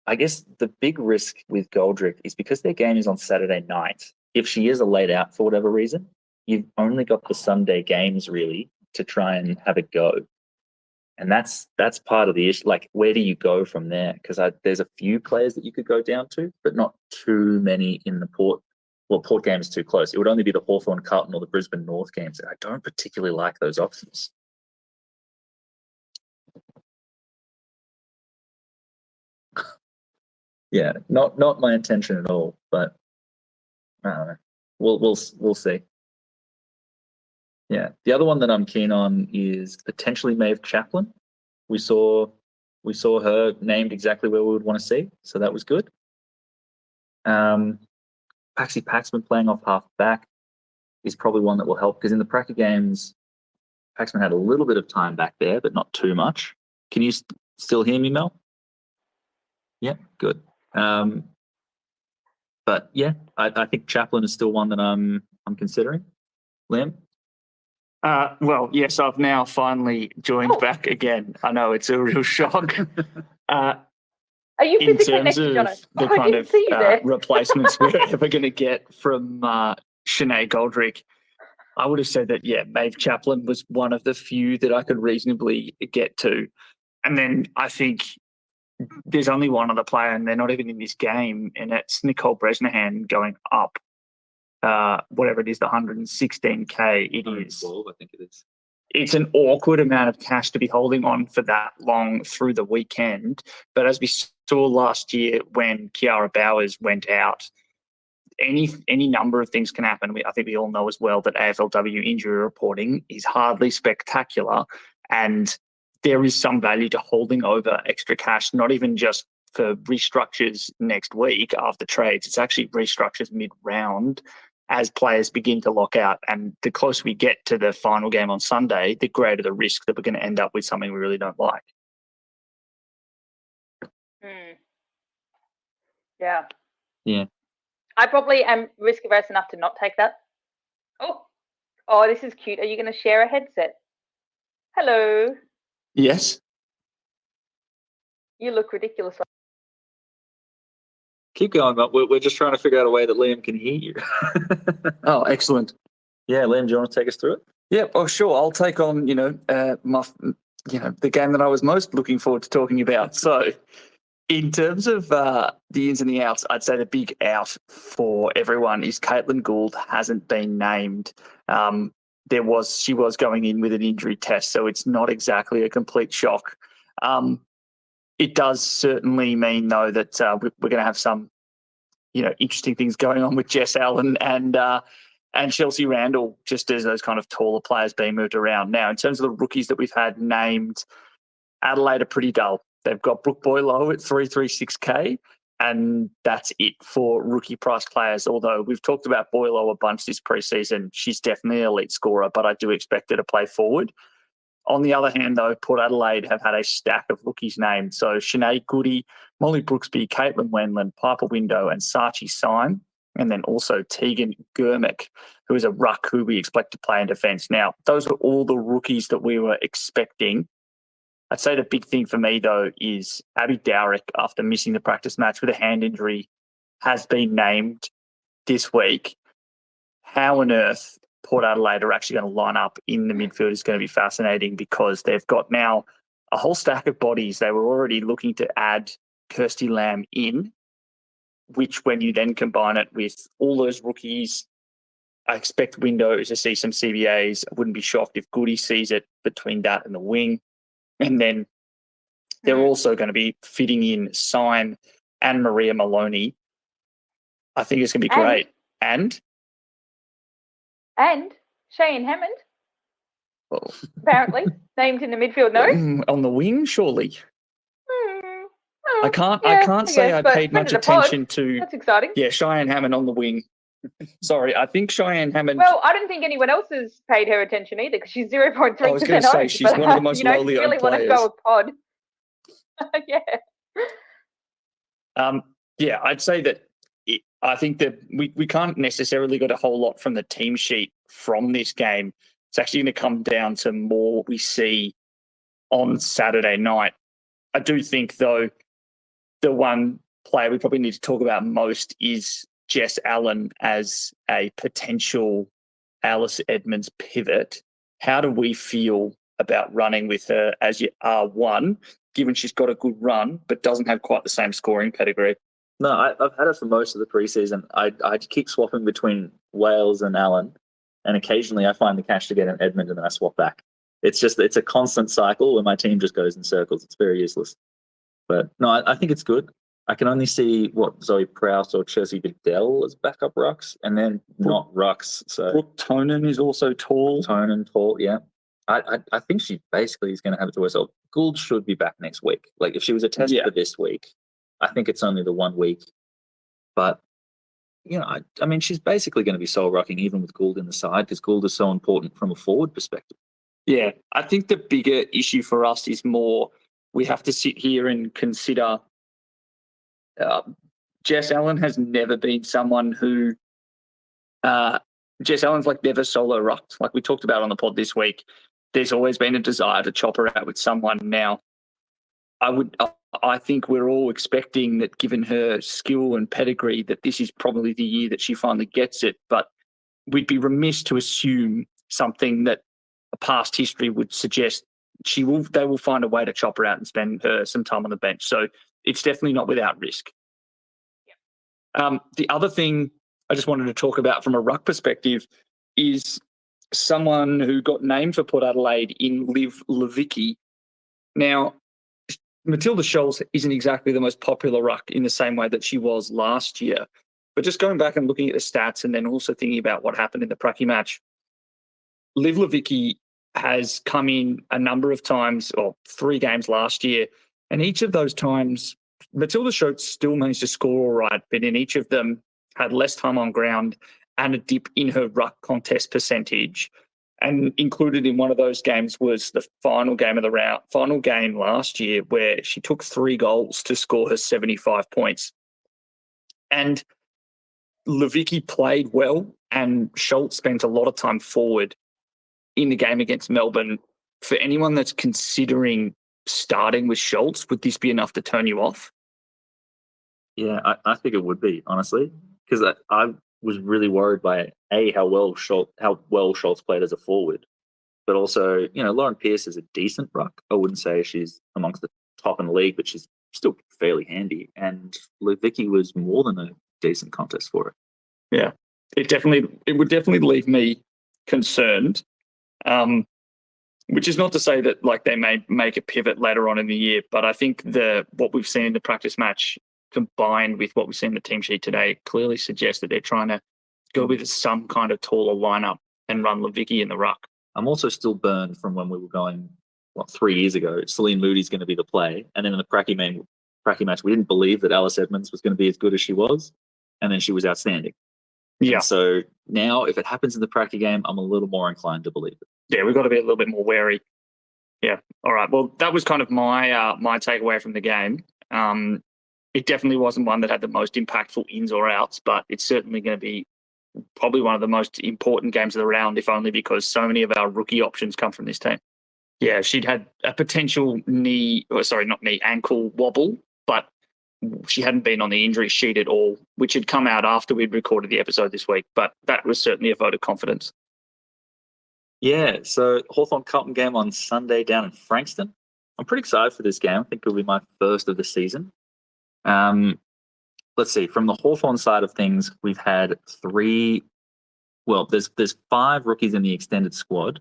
Speaker 3: I guess the big risk with Goldrick is because their game is on Saturday night. If she is a laid out for whatever reason, you've only got the Sunday games really to try and have a go. And that's part of the issue. Like, where do you go from there? Because there's a few players that you could go down to, but not too many in the Port. Well, Port game is too close. It would only be the Hawthorn Carlton or the Brisbane North games. And I don't particularly like those options. Yeah, not my intention at all. But I don't know. We'll see. Yeah, the other one that I'm keen on is potentially Maeve Chaplin. We saw her named exactly where we would want to see, so that was good. Paxi Paxman playing off half back is probably one that will help because in the Pracker games, Paxman had a little bit of time back there, but not too much. Can you still hear me, Mel? Yeah, good. But yeah, I think Chaplin is still one that I'm considering. Liam?
Speaker 5: Well, yes, I've now finally joined back again. I know it's a real shock.
Speaker 4: Are you
Speaker 5: in
Speaker 4: physically
Speaker 5: terms
Speaker 4: next to
Speaker 5: of
Speaker 4: Jono?
Speaker 5: the kind of replacements we're ever going to get from Shanae Goldrick, I would have said that, yeah, Maeve Chaplin was one of the few that I could reasonably get to. And then I think there's only one other player, and they're not even in this game, and it's Nicole Bresnahan going up. Whatever it is, the 116K it is.
Speaker 3: 112, I think it is.
Speaker 5: It's an awkward amount of cash to be holding on for that long through the weekend. But as we saw last year when Kiara Bowers went out, any number of things can happen. I think we all know as well that AFLW injury reporting is hardly spectacular, and there is some value to holding over extra cash, not even just for restructures next week after trades. It's actually restructures mid-round as players begin to lock out. And the closer we get to the final game on Sunday, the greater the risk that we're going to end up with something we really don't like.
Speaker 4: Yeah.
Speaker 3: Yeah.
Speaker 4: I probably am risk averse enough to not take that. Oh, this is cute. Are you going to share a headset? Hello.
Speaker 5: Yes.
Speaker 4: You look ridiculous.
Speaker 3: Keep going, but we're just trying to figure out a way that Liam can hear you.
Speaker 5: Oh, excellent.
Speaker 3: Yeah, Liam, do you want to take us through it?
Speaker 5: Yeah, oh, sure. I'll take on, the game that I was most looking forward to talking about. So in terms of the ins and the outs, I'd say the big out for everyone is Caitlin Gould hasn't been named. She was going in with an injury test, so it's not exactly a complete shock. It does certainly mean, though, that we're going to have some, interesting things going on with Jess Allen and Chelsea Randall, just as those kind of taller players being moved around. Now, in terms of the rookies that we've had named, Adelaide are pretty dull. They've got Brooke Boylow at 336K, and that's it for rookie price players. Although we've talked about Boylow a bunch this preseason, she's definitely an elite scorer, but I do expect her to play forward. On the other hand, though, Port Adelaide have had a stack of rookies named. So Sinead Goody, Molly Brooksby, Caitlin Wendland, Piper Window, and Sachi Syme, and then also Tegan Gurmick, who is a ruck who we expect to play in defence. Now, those are all the rookies that we were expecting. I'd say the big thing for me, though, is Abby Dowrick, after missing the practice match with a hand injury, has been named this week. How on earth Port Adelaide are actually going to line up in the midfield is going to be fascinating, because they've got now a whole stack of bodies. They were already looking to add Kirsty Lamb in, which when you then combine it with all those rookies, I expect Window to see some CBAs. I wouldn't be shocked if Goody sees it between that and the wing. And then they're also going to be fitting in Syme and Maria Maloney. I think it's going to be great. And
Speaker 4: Cheyenne Hammond, apparently, named in the midfield, no?
Speaker 5: On the wing, surely. I can't say I
Speaker 4: but
Speaker 5: paid much
Speaker 4: friend of the pod.
Speaker 5: attention to...
Speaker 4: That's exciting.
Speaker 5: Yeah, Cheyenne Hammond on the wing. Sorry, I think Cheyenne Hammond...
Speaker 4: Well, I don't think anyone else has paid her attention either, because she's 0.3%
Speaker 5: I was going to say,
Speaker 4: owned,
Speaker 5: she's one of the most lowly owned
Speaker 4: really want to
Speaker 5: players.
Speaker 4: go with pod. Yeah.
Speaker 5: Yeah, I'd say that I think that we can't necessarily get a whole lot from the team sheet from this game. It's actually going to come down to more what we see on Saturday night. I do think, though, the one player we probably need to talk about most is Jess Allen as a potential Alice Edmonds pivot. How do we feel about running with her as your R1, given she's got a good run but doesn't have quite the same scoring pedigree?
Speaker 3: No, I've had it for most of the preseason. I keep swapping between Wales and Allen, and occasionally I find the cash to get an Edmund and then I swap back. It's a constant cycle where my team just goes in circles. It's very useless. But no, I think it's good. I can only see what Zoe Prowse or Chelsea Goodell as backup rucks, and then not rucks. So
Speaker 5: Brooke Tonin is also tall.
Speaker 3: Yeah. I think she basically is going to have it to herself. Gould should be back next week. Like, if she was a test for this week, I think it's only the 1 week. But, I mean, she's basically going to be soul rocking even with Gould in the side, because Gould is so important from a forward perspective.
Speaker 5: Yeah, I think the bigger issue for us is more we have to sit here and consider Jess Allen has never been someone who Jess Allen's never solo rucked. Like we talked about on the pod this week, there's always been a desire to chop her out with someone. Now, I think we're all expecting that, given her skill and pedigree, that this is probably the year that she finally gets it. But we'd be remiss to assume something that a past history would suggest they will find a way to chop her out and spend her some time on the bench. So it's definitely not without risk. The other thing I just wanted to talk about from a ruck perspective is someone who got named for Port Adelaide in Liv Levicki. Now, Matilda Scholes isn't exactly the most popular ruck in the same way that she was last year. But just going back and looking at the stats and then also thinking about what happened in the Pracky match, Liv Levicki has come in a number of times, or 3 games last year, and each of those times Matilda Schultz still managed to score all right, but in each of them had less time on ground and a dip in her ruck contest percentage. And included in one of those games was the final game last year, where she took 3 goals to score her 75 points. And Levicki played well, and Schultz spent a lot of time forward in the game against Melbourne. For anyone that's considering starting with Schultz, would this be enough to turn you off?
Speaker 3: Yeah, I think it would be, honestly, because I was really worried by how well Schultz played as a forward, but also, Lauren Pearce is a decent ruck. I wouldn't say she's amongst the top in the league, but she's still fairly handy. And Levicki was more than a decent contest for it.
Speaker 5: Yeah, it would definitely leave me concerned. Which is not to say that they may make a pivot later on in the year, but I think what we've seen in the practice match combined with what we've seen in the team sheet today clearly suggests that they're trying to go with some kind of taller lineup and run Levicki in the ruck.
Speaker 3: I'm also still burned from when we were going, 3 years ago. Celine Moody's going to be the play. And then in the Pracky match, we didn't believe that Alice Edmonds was going to be as good as she was. And then she was outstanding.
Speaker 5: Yeah.
Speaker 3: And so now if it happens in the Pracky game, I'm a little more inclined to believe it.
Speaker 5: Yeah, we've got to be a little bit more wary. Yeah. All right. Well, that was kind of my takeaway from the game. It definitely wasn't one that had the most impactful ins or outs, but it's certainly going to be probably one of the most important games of the round, if only because so many of our rookie options come from this team. Yeah, she'd had a potential ankle wobble, but she hadn't been on the injury sheet at all, which had come out after we'd recorded the episode this week, but that was certainly a vote of confidence.
Speaker 3: Yeah, so Hawthorn-Carlton game on Sunday down in Frankston. I'm pretty excited for this game. I think it'll be my first of the season. Let's see. From the Hawthorn side of things, we've had there's 5 rookies in the extended squad,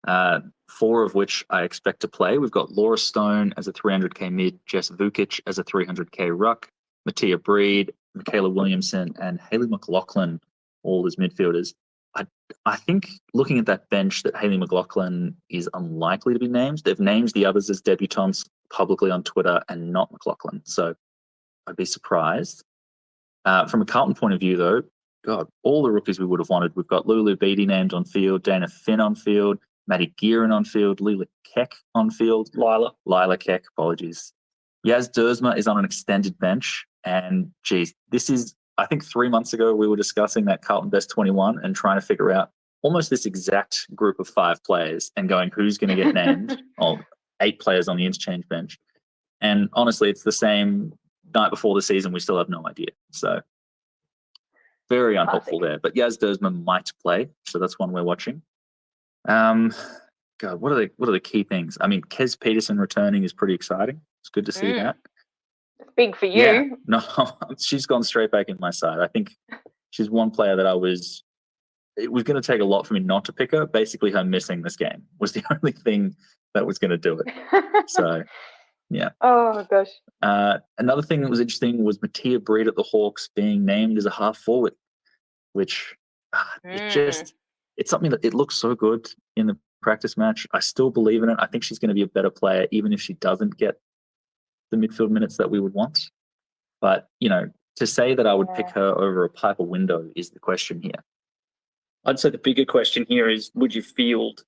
Speaker 3: 4 of which I expect to play. We've got Laura Stone as a 300k mid, Jess Vukic as a 300k ruck, Mattia Breed, Michaela Williamson, and Hayley McLaughlin, all as midfielders. I think looking at that bench that Hayley McLaughlin is unlikely to be named. They've named the others as debutantes publicly on Twitter and not McLaughlin. So I'd be surprised. From a Carlton point of view, though, God, all the rookies we would have wanted. We've got Lulu Beattie named on field, Dana Finn on field, Maddie Gearin on field, Leela Keck on field. Lila Keck, apologies. Yaz Dersma is on an extended bench. And, geez, this is, I think 3 months ago we were discussing that Carlton Best 21 and trying to figure out almost this exact group of 5 players and going, who's going to get named? 8 players on the interchange bench. And honestly, it's the same night before the season. We still have no idea. So very unhelpful there. But Yaz Dersma might play. So that's one we're watching. God, what are the key things? I mean, Kez Peterson returning is pretty exciting. It's good to see that.
Speaker 4: It's big for you.
Speaker 3: Yeah, no, she's gone straight back in my side. I think she's one player that it was going to take a lot for me not to pick her. Basically, her missing this game was the only thing that was going to do it. So, yeah.
Speaker 4: Oh, gosh.
Speaker 3: Another thing that was interesting was Mattia Breed at the Hawks being named as a half forward, which it's something that it looks so good in the practice match. I still believe in it. I think she's going to be a better player, even if she doesn't get the midfield minutes that we would want. But, to say that I would pick her over a Piper Window is the question here.
Speaker 5: I'd say the bigger question here is, would you field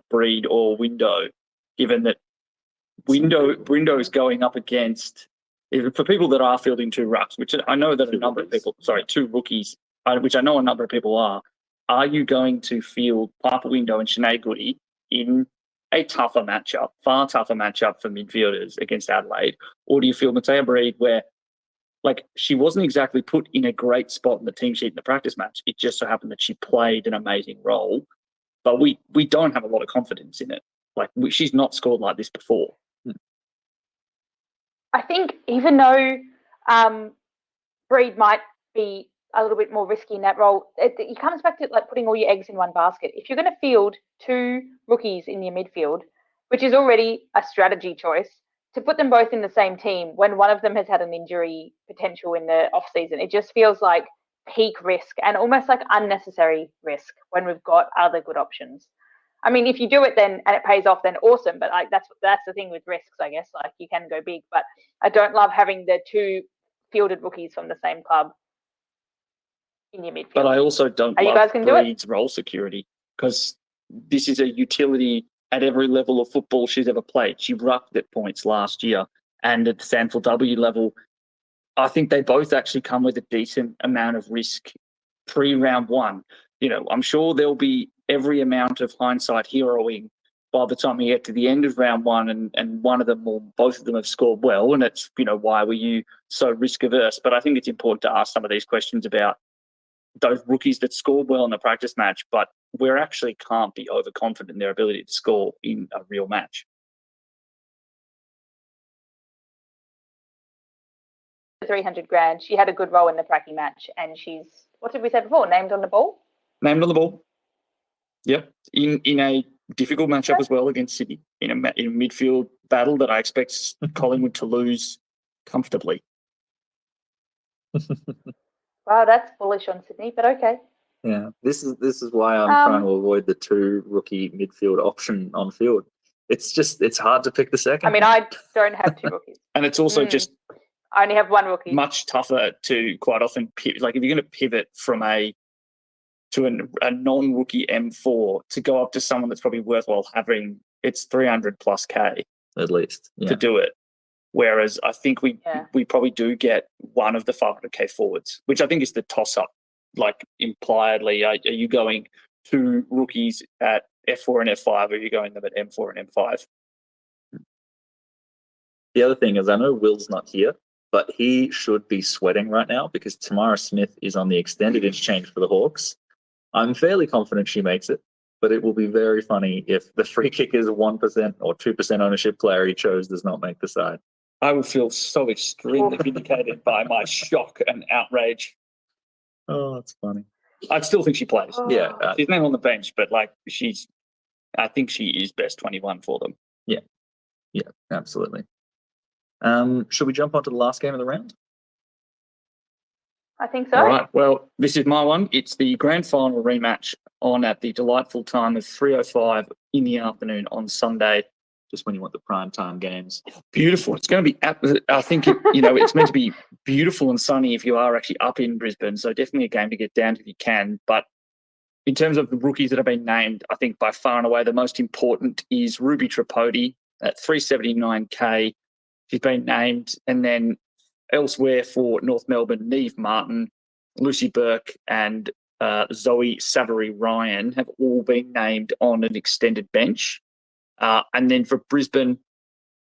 Speaker 5: Breed or Window, given that Window is going up against, for people that are fielding 2 rucks, which I know that a number of people, 2 rookies, which I know a number of people are you going to field Piper Window and Sinead Goody in a far tougher matchup for midfielders against Adelaide? Or do you feel Mattia Breed, where she wasn't exactly put in a great spot in the team sheet in the practice match? It just so happened that she played an amazing role, but we don't have a lot of confidence in it. She's not scored like this before.
Speaker 4: I think even though Breed might be a little bit more risky in that role, it comes back to putting all your eggs in one basket. If you're going to field 2 rookies in your midfield, which is already a strategy choice, to put them both in the same team when one of them has had an injury potential in the off season, it just feels like peak risk and almost like unnecessary risk when we've got other good options. I mean, if you do it then and it pays off, then awesome. But like that's the thing with risks, I guess. Like you can go big, but I don't love having the two fielded rookies from the same club in your midfield.
Speaker 5: But I also don't
Speaker 4: Are you
Speaker 5: love
Speaker 4: guys gonna do it?
Speaker 5: Breed's role security, because this is a utility at every level of football she's ever played. She rucked at points last year, and at the Sanford W level, I think they both actually come with a decent amount of risk pre-round one. You know, I'm sure there'll be every amount of hindsight heroing by the time we get to the end of round one, and one of them or both of them have scored well, and it's, you know, why were you so risk averse? But I think it's important to ask some of these questions about those rookies that scored well in the practice match, but we actually can't be overconfident in their ability to score in a real match.
Speaker 4: 300 grand. She had a good role in the pracky match, and she's, what did we say before? Named on the ball.
Speaker 5: Named on the ball. Yep, in a difficult matchup as well against Sydney, in a midfield battle that I expect Collingwood to lose comfortably.
Speaker 4: Wow, that's bullish on Sydney, but okay.
Speaker 3: Yeah, this is why I'm trying to avoid the 2 rookie midfield option on field. It's hard to pick the second.
Speaker 4: I mean, I don't have 2 rookies.
Speaker 5: And it's also just
Speaker 4: I only have 1 rookie.
Speaker 5: much tougher to quite often pivot. Like if you're going to pivot from a non-rookie M4 to go up to someone that's probably worthwhile having, it's 300 plus K
Speaker 3: at least
Speaker 5: to do it. Whereas I think we probably do get one of the 500K forwards, which I think is the toss-up. Like impliedly, are you going 2 rookies at F4 and F5, or are you going them at M4 and M5?
Speaker 3: The other thing is, I know Will's not here, but he should be sweating right now because Tamara Smith is on the extended interchange for the Hawks. I'm fairly confident she makes it, but it will be very funny if the free kick is 1% or 2% ownership player he chose does not make the side.
Speaker 5: I will feel so extremely vindicated by my shock and outrage.
Speaker 3: Oh, that's funny.
Speaker 5: I still think she plays.
Speaker 3: Yeah.
Speaker 5: She's not on the bench, but like I think she is best 21 for them.
Speaker 3: Yeah, absolutely. Should we jump onto the last game of the round?
Speaker 4: I think so.
Speaker 5: All right. Well, this is my one. It's the grand final rematch on at the delightful time of 3:05 in the afternoon on Sunday.
Speaker 3: Just when you want the prime time games.
Speaker 5: Beautiful. It's going to be, I think, it's meant to be beautiful and sunny if you are actually up in Brisbane. So definitely a game to get down to if you can. But in terms of the rookies that have been named, I think by far and away the most important is Ruby Tripodi at 379K. She's been named. And then elsewhere for North Melbourne, Neve Martin, Lucy Burke and Zoe Savary-Ryan have all been named on an extended bench. And then for Brisbane,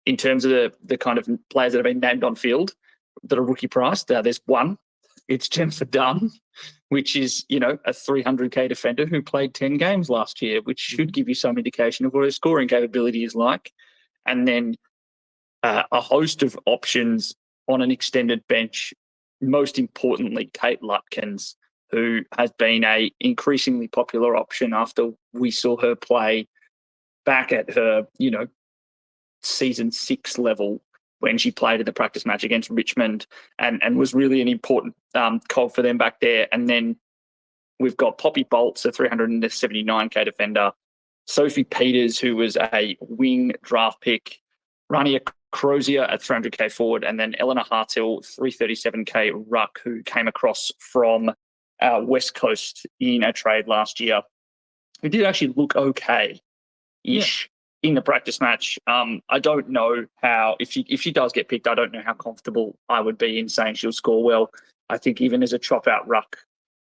Speaker 5: in terms of the kind of players that have been named on field that are rookie priced, there's one. It's Jennifer Dunn, which is, a 300K defender who played 10 games last year, which should give you some indication of what her scoring capability is like. And then a host of options on an extended bench, most importantly, Kate Lutkins, who has been a increasingly popular option after we saw her play back at her, season 6 level when she played in the practice match against Richmond and was really an important cog for them back there. And then we've got Poppy Bolts, a 379K defender, Sophie Peters, who was a wing draft pick, Rania Crozier at 300K forward, and then Eleanor Hartill, 337K ruck, who came across from West Coast in a trade last year, who did actually look okay-ish in the practice match. I don't know how, if she does get picked, I don't know how comfortable I would be in saying she'll score well. I think even as a chop-out ruck,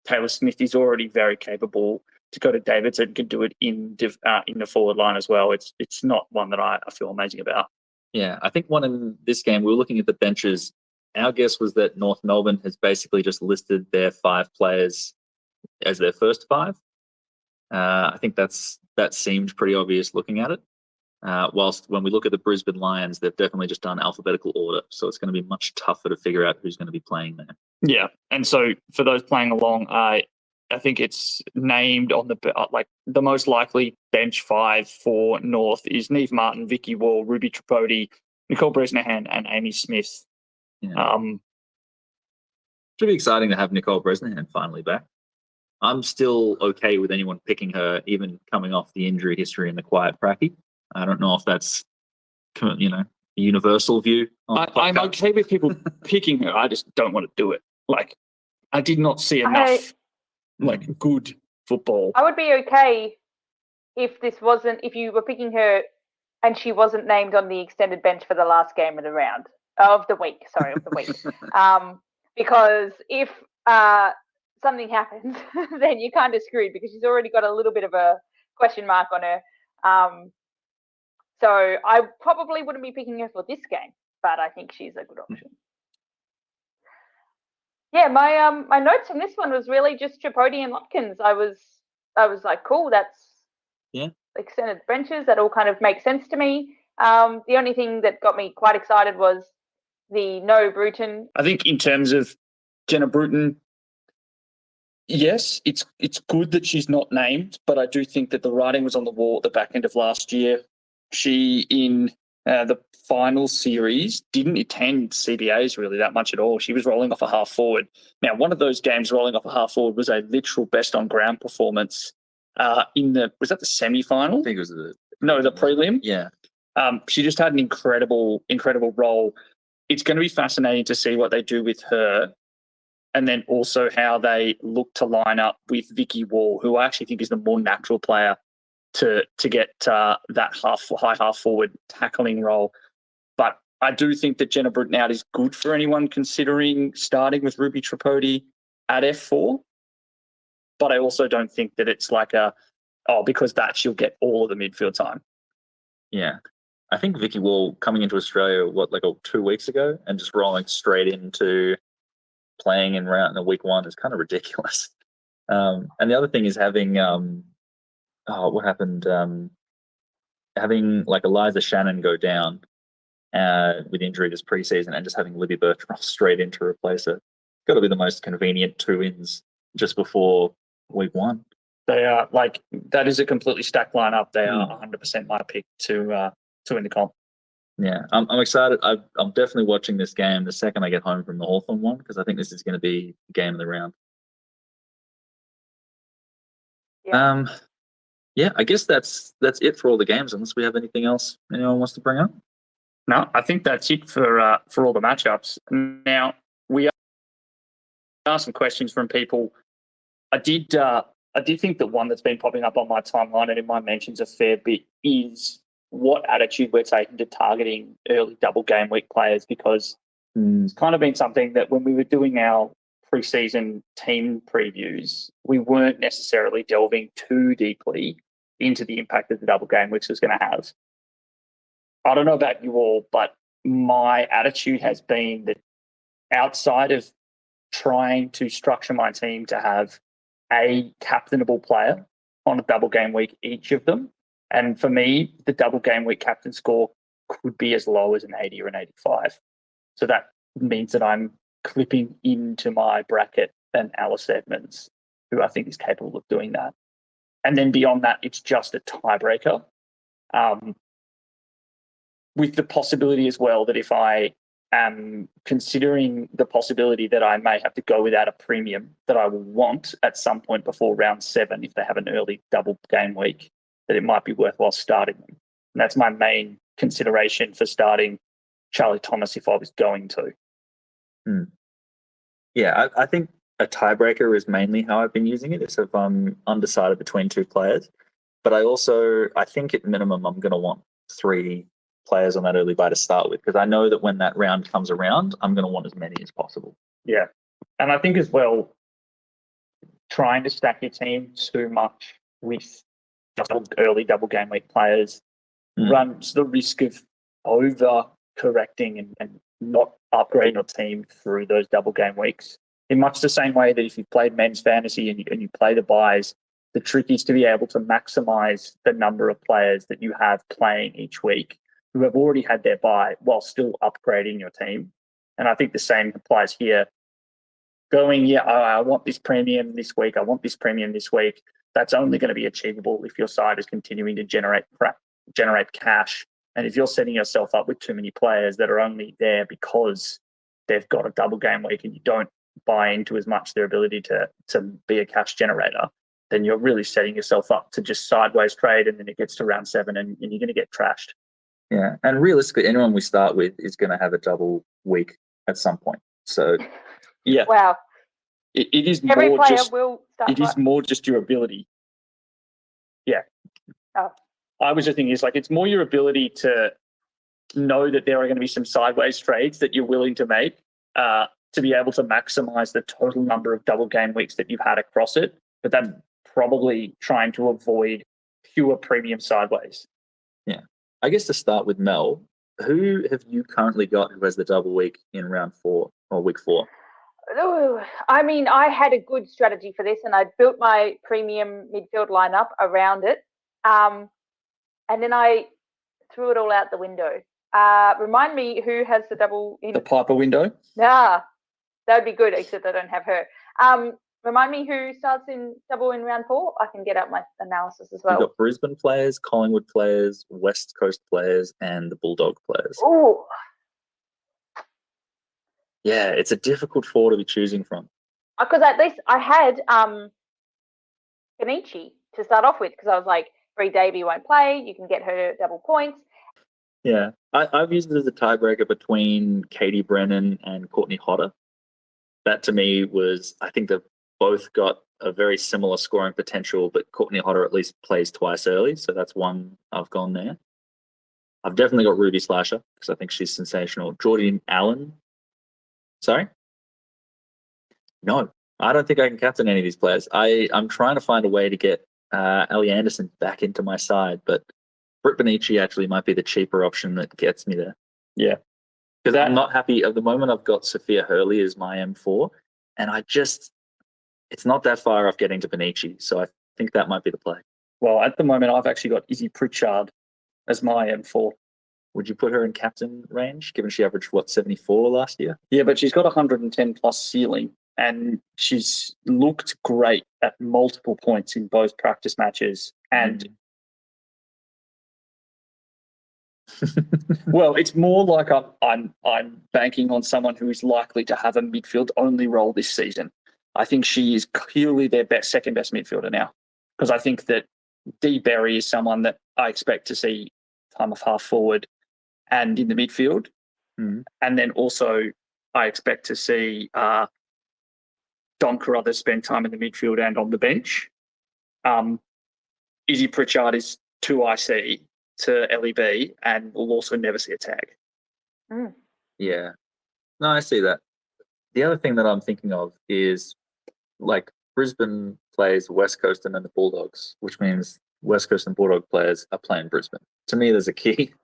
Speaker 5: Taylor Smith is already very capable. Dakota Davidson can do it in the forward line as well. It's not one that I feel amazing about.
Speaker 3: Yeah, I think one in this game, we were looking at the benches. Our guess was that North Melbourne has basically just listed their 5 players as their first 5. I think that seemed pretty obvious looking at it. Whilst when we look at the Brisbane Lions, they've definitely just done alphabetical order. So it's going to be much tougher to figure out who's going to be playing there.
Speaker 5: Yeah. And so for those playing along, I think it's named on the most likely bench 5 for North is Neve Martin, Vicky Wall, Ruby Tripodi, Nicole Bresnahan and Amy Smith.
Speaker 3: Yeah. Should be exciting to have Nicole Bresnahan finally back. I'm still okay with anyone picking her, even coming off the injury history and the quiet pracky. I don't know if that's, the universal view.
Speaker 5: I'm okay with people picking her. I just don't want to do it. Like, I did not see enough good football.
Speaker 4: I would be okay if you were picking her and she wasn't named on the extended bench for the last game of the week. Because if something happens, then you're kind of screwed because she's already got a little bit of a question mark on her. So I probably wouldn't be picking her for this game, but I think she's a good option. Yeah, my notes from this one was really just Tripodi and Watkins. I was like, cool, that's extended benches. That all kind of makes sense to me. The only thing that got me quite excited was the no Bruton.
Speaker 5: I think in terms of Jenna Bruton, yes, it's good that she's not named, but I do think that the writing was on the wall at the back end of last year. She, in the final series, didn't attend CBAs really that much at all. She was rolling off a half forward. Now, one of those games rolling off a half forward was a literal best on ground performance was that the semi-final?
Speaker 3: I think it was the
Speaker 5: prelim.
Speaker 3: Yeah.
Speaker 5: She just had an incredible role. It's going to be fascinating to see what they do with her, and then also how they look to line up with Vicky Wall, who I actually think is the more natural player to get that high half forward tackling role. But I do think that Jenna Bruton out is good for anyone considering starting with Ruby Tripodi at F4. But I also don't think that it's like because that she'll get all of the midfield time.
Speaker 3: Yeah. I think Vicky Wall coming into Australia, 2 weeks ago, and just rolling straight into playing in week one is kind of ridiculous. And the other thing is having what happened? Having Eliza Shannon go down with injury this preseason, and just having Libby Bertrand straight in to replace her. Got to be the most convenient 2 wins just before week one.
Speaker 5: They are that is a completely stacked lineup. They are 100% my pick to win the comp.
Speaker 3: Yeah, I'm excited. I'm definitely watching this game the second I get home from the Hawthorn one, because I think this is going to be the game of the round.
Speaker 4: Yeah.
Speaker 3: I guess that's it for all the games, unless we have anything else anyone wants to bring up.
Speaker 5: No, I think that's it for all the matchups. Now, we asked some questions from people. I did think that one that's been popping up on my timeline and in my mentions a fair bit is what attitude we're taking to targeting early double game week players, because it's kind of been something that when we were doing our preseason team previews, we weren't necessarily delving too deeply into the impact that the double game weeks was going to have. I don't know about you all, but my attitude has been that outside of trying to structure my team to have a captainable player on a double game week, each of them, and for me, the double game week captain score could be as low as an 80 or an 85. So that means that I'm clipping into my bracket an Alice Edmonds, who I think is capable of doing that. And then beyond that, it's just a tiebreaker. With the possibility as well that if I am considering the possibility that I may have to go without a premium that I will want at some point before round 7, if they have an early double game week, that it might be worthwhile starting them. And that's my main consideration for starting Charlie Thomas if I was going to.
Speaker 3: Yeah, I think a tiebreaker is mainly how I've been using it. It's if I'm undecided between 2 players. But I think at minimum I'm going to want 3 players on that early buy to start with, because I know that when that round comes around, I'm going to want as many as possible.
Speaker 5: Yeah. And I think as well, trying to stack your team too much with just early double game week players runs the risk of over-correcting and not upgrading your team through those double game weeks. In much the same way that if you've played men's fantasy and you play the buys, the trick is to be able to maximize the number of players that you have playing each week who have already had their buy while still upgrading your team. And I think the same applies here. I want this premium this week. I want this premium this week. That's only going to be achievable if your side is continuing to generate cash. And if you're setting yourself up with too many players that are only there because they've got a double game week and you don't buy into as much their ability to be a cash generator, then you're really setting yourself up to just sideways trade, and then it gets to round 7 and you're going to get trashed.
Speaker 3: Yeah, and realistically, anyone we start with is going to have a double week at some point. So,
Speaker 5: yeah,
Speaker 4: Wow.
Speaker 5: it is
Speaker 4: Every
Speaker 5: more
Speaker 4: player
Speaker 5: just
Speaker 4: will start.
Speaker 5: it is more just your ability. Yeah.
Speaker 4: Oh.
Speaker 5: I was just thinking, it's more your ability to know that there are going to be some sideways trades that you're willing to make to be able to maximize the total number of double game weeks that you've had across it. But that's probably trying to avoid pure premium sideways.
Speaker 3: yeah. I guess to start with Mel, who have you currently got who has the double week in round 4 or week 4?
Speaker 4: Ooh, I mean, I had a good strategy for this, and I built my premium midfield lineup around it. And then I threw it all out the window. Remind me who has the double in
Speaker 5: The Piper window?
Speaker 4: that would be good, except I don't have her. Remind me who starts in double in round 4. I can get out my analysis as
Speaker 3: You've
Speaker 4: well.
Speaker 3: got Brisbane players, Collingwood players, West Coast players, and the Bulldog players.
Speaker 4: Oh,
Speaker 3: Yeah, it's a difficult 4 to be choosing from.
Speaker 4: because at least I had Benici to start off with, because I was like, Bree Davey won't play. You can get her double points.
Speaker 3: Yeah, I've used it as a tiebreaker between Katie Brennan and Courtney Hodder. That to me was, I think they've both got a very similar scoring potential, but Courtney Hodder at least plays twice early, so that's one I've gone there. I've definitely got Ruby Slasher because I think she's sensational. Jordan Allen. Sorry? No, I don't think I can captain any of these players. I'm trying to find a way to get Ellie Anderson back into my side, but Britt Benici actually might be the cheaper option that gets me there.
Speaker 5: Yeah.
Speaker 3: Because I'm not happy. At the moment, I've got Sophia Hurley as my M4, and it's not that far off getting to Benici, so I think that might be the play.
Speaker 5: Well, at the moment, I've actually got Izzy Pritchard as my M4.
Speaker 3: Would you put her in captain range, given she averaged, 74 last year?
Speaker 5: Yeah, but she's got 110 plus ceiling, and she's looked great at multiple points in both practice matches. And well, it's more like I'm banking on someone who is likely to have a midfield only role this season. I think she is clearly their second best midfielder now, because I think that Dee Berry is someone that I expect to see time of half forward and in the midfield.
Speaker 3: Mm-hmm.
Speaker 5: And then also I expect to see Don Carruthers spend time in the midfield and on the bench. Izzy Pritchard is 2 IC to LEB and will also never see a tag.
Speaker 4: Mm.
Speaker 3: Yeah. No, I see that. The other thing that I'm thinking of is, like, Brisbane plays West Coast and then the Bulldogs, which means West Coast and Bulldog players are playing Brisbane. To me, there's a key.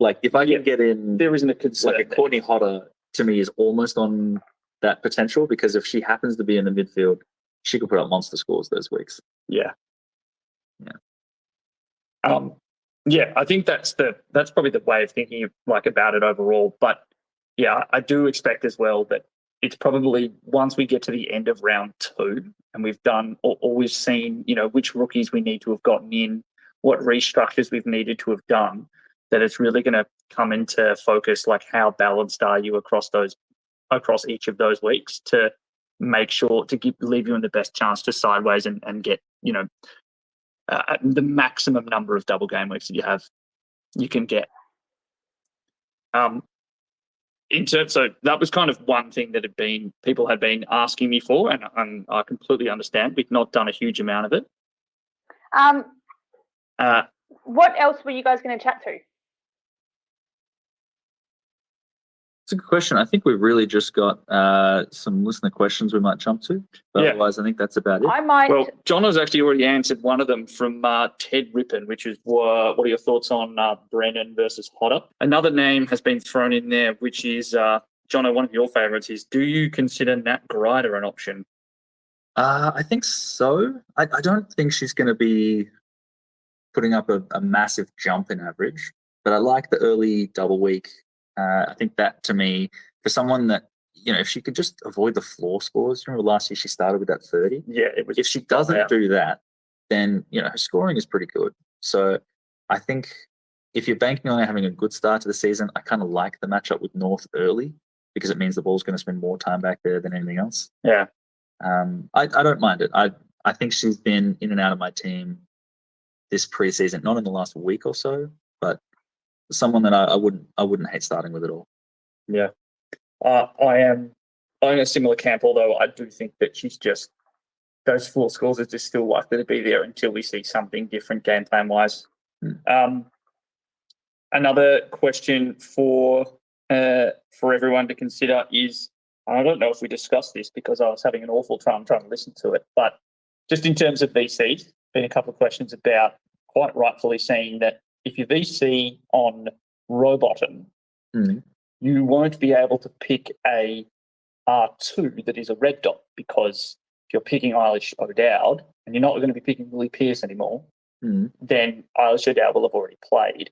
Speaker 3: Like, if I can get in,
Speaker 5: there isn't a concern.
Speaker 3: like a Courtney Hodder, to me, is almost on that potential, because if she happens to be in the midfield, she could put up monster scores those weeks.
Speaker 5: Yeah.
Speaker 3: Yeah.
Speaker 5: Yeah, I think that's probably the way of thinking about it overall. But yeah, I do expect as well that it's probably once we get to the end of round 2 and we've done or we've seen, which rookies we need to have gotten in, what restructures we've needed to have done, that it's really going to come into focus, like how balanced are you across each of those weeks, to make sure to leave you in the best chance to sideways and get, the maximum number of double game weeks that you can get. So that was kind of one thing that people had been asking me for, and I completely understand. We've not done a huge amount of it.
Speaker 4: What else were you guys going to chat to?
Speaker 3: It's a good question. I think we've really just got some listener questions we might jump to. But otherwise, I think that's about it.
Speaker 4: I might.
Speaker 5: Well, John has actually already answered one of them from Ted Rippon, which is what are your thoughts on Brennan versus Hodder? Another name has been thrown in there, which is, Jono, one of your favourites is, do you consider Nat Grider an option?
Speaker 3: I think so. I don't think she's going to be putting up a massive jump in average, but I like the early double week. I think that, to me, for someone that, if she could just avoid the floor scores, remember last year she started with that 30?
Speaker 5: Yeah, it was.
Speaker 3: If she doesn't do that, then, her scoring is pretty good. So I think if you're banking on having a good start to the season, I kind of like the matchup with North early. because it means the ball's going to spend more time back there than anything else.
Speaker 5: Yeah.
Speaker 3: I don't mind it. I think she's been in and out of my team this preseason, not in the last week or so, but someone that I wouldn't hate starting with at all.
Speaker 5: Yeah. I'm in a similar camp, although I do think that she's just, those 4 scores are just still likely to be there until we see something different game plan wise. Another question for everyone to consider is, I don't know if we discussed this because I was having an awful time trying to listen to it, but just in terms of VCs, been a couple of questions about quite rightfully saying that if you VC on Rowbottom, you won't be able to pick a R2 that is a red dot, because if you're picking Eilish O'Dowd and you're not going to be picking Lily Pearce anymore, then Eilish O'Dowd will have already played.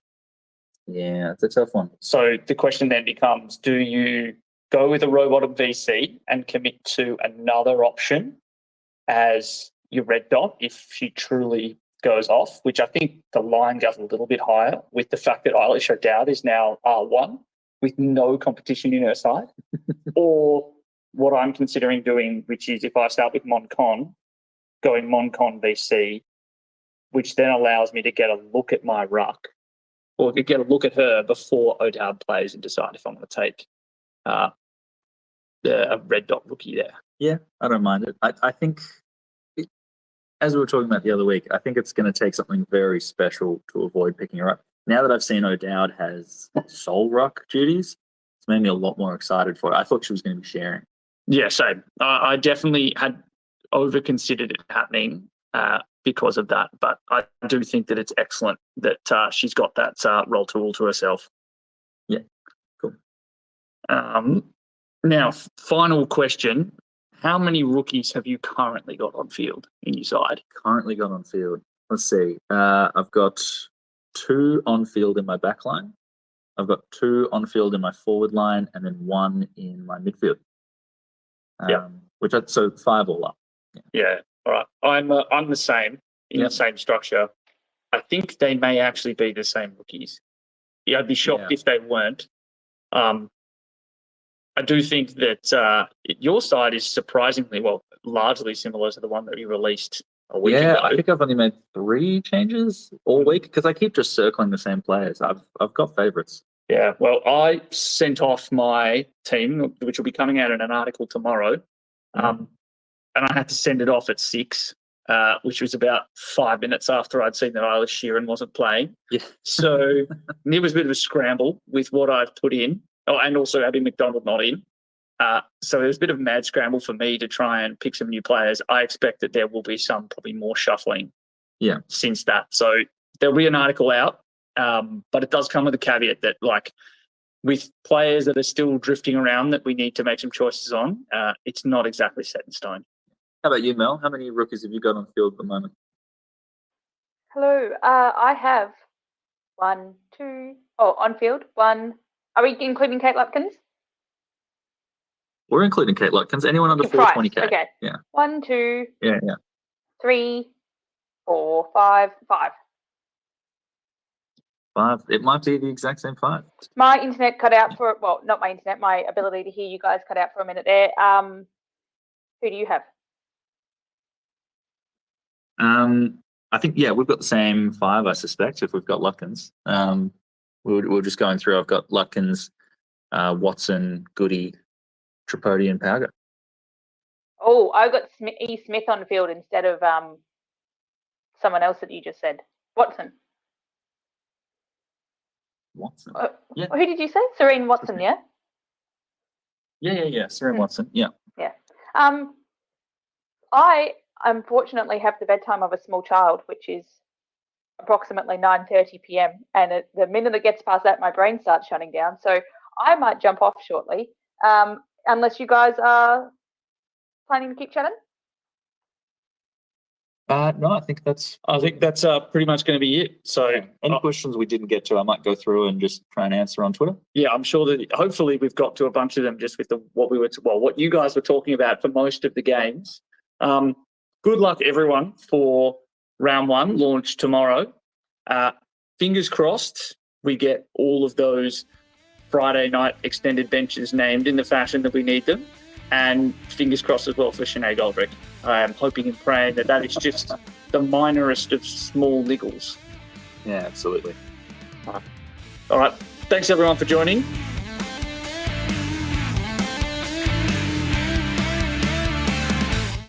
Speaker 3: Yeah, it's a tough one.
Speaker 5: So the question then becomes, do you go with a Rowbottom VC and commit to another option as your red dot if she truly goes off, which I think the line goes a little bit higher with the fact that Eilish O'Dowd is now R1 with no competition in her side, or what I'm considering doing, which is if I start with Moncon, going Moncon VC, which then allows me to get a look at my ruck, or get a look at her before O'Dowd plays and decide if I'm going to take a red dot rookie there.
Speaker 3: Yeah, I don't mind it. I think, as we were talking about the other week, I think it's going to take something very special to avoid picking her up. Now that I've seen O'Dowd has sole ruck duties, it's made me a lot more excited for it. I thought she was going to be sharing.
Speaker 5: Yeah, same. I definitely had over-considered it happening because of that, but I do think that it's excellent that she's got that role tool to herself.
Speaker 3: Yeah, cool.
Speaker 5: Now, final question. How many rookies have you currently got on field in your side?
Speaker 3: Currently got on field. Let's see. I've got 2 on field in my back line. I've got 2 on field in my forward line, and then 1 in my midfield. So 5 all up.
Speaker 5: Yeah. All right. I'm the same in the same structure. I think they may actually be the same rookies. Yeah, I'd be shocked if they weren't. I do think that your side is surprisingly, largely similar to the one that you released a week ago.
Speaker 3: I think I've only made 3 changes all week because I keep just circling the same players. I've got favourites.
Speaker 5: Yeah, well, I sent off my team, which will be coming out in an article tomorrow, and I had to send it off at 6, which was about 5 minutes after I'd seen that Eilish Sheeran wasn't playing.
Speaker 3: Yeah.
Speaker 5: So it was a bit of a scramble with what I've put in. Oh, and also Abby McDonald not in. So it was a bit of a mad scramble for me to try and pick some new players. I expect that there will be some probably more shuffling since that. So there'll be an article out, but it does come with a caveat that, like, with players that are still drifting around that we need to make some choices on, it's not exactly set in stone.
Speaker 3: How about you, Mel? How many rookies have you got on field at the moment?
Speaker 4: Hello. I have 1, 2. Oh, on field 1. Are we including Kate Lutkins?
Speaker 3: We're including Kate Lutkins. Anyone under 420k?
Speaker 4: Okay.
Speaker 3: Yeah.
Speaker 4: 1, 2.
Speaker 3: Yeah.
Speaker 4: 3, 4, 5.
Speaker 3: 5. It might be the exact same 5.
Speaker 4: My internet cut out for, well, not my internet, my ability to hear you guys cut out for a minute there. Who do you have?
Speaker 3: I think, we've got the same 5, I suspect, if we've got Lutkins. We're just going through. I've got Lutkins, Watson, Goody, Tripodi, and Pauga.
Speaker 4: Oh, I've got E. Smith on the field instead of someone else that you just said. Watson.
Speaker 3: Watson.
Speaker 4: Who did you say? Serene Watson, yeah?
Speaker 3: Yeah. Serene Watson, yeah.
Speaker 4: Yeah. I unfortunately have the bedtime of a small child, which is approximately 9:30 p.m. And the minute it gets past that, my brain starts shutting down. So I might jump off shortly, unless you guys are planning to keep chatting.
Speaker 3: No, I think that's
Speaker 5: pretty much going to be it. So
Speaker 3: any questions we didn't get to, I might go through and just try and answer on Twitter.
Speaker 5: Yeah, I'm sure that hopefully we've got to a bunch of them just with what you guys were talking about for most of the games. Good luck, everyone, for round 1, launch tomorrow. Fingers crossed we get all of those Friday night extended benches named in the fashion that we need them. And fingers crossed as well for Sinead Goldrick. I am hoping and praying that is just the minorest of small niggles.
Speaker 3: Yeah, absolutely.
Speaker 5: All right. Thanks everyone for joining.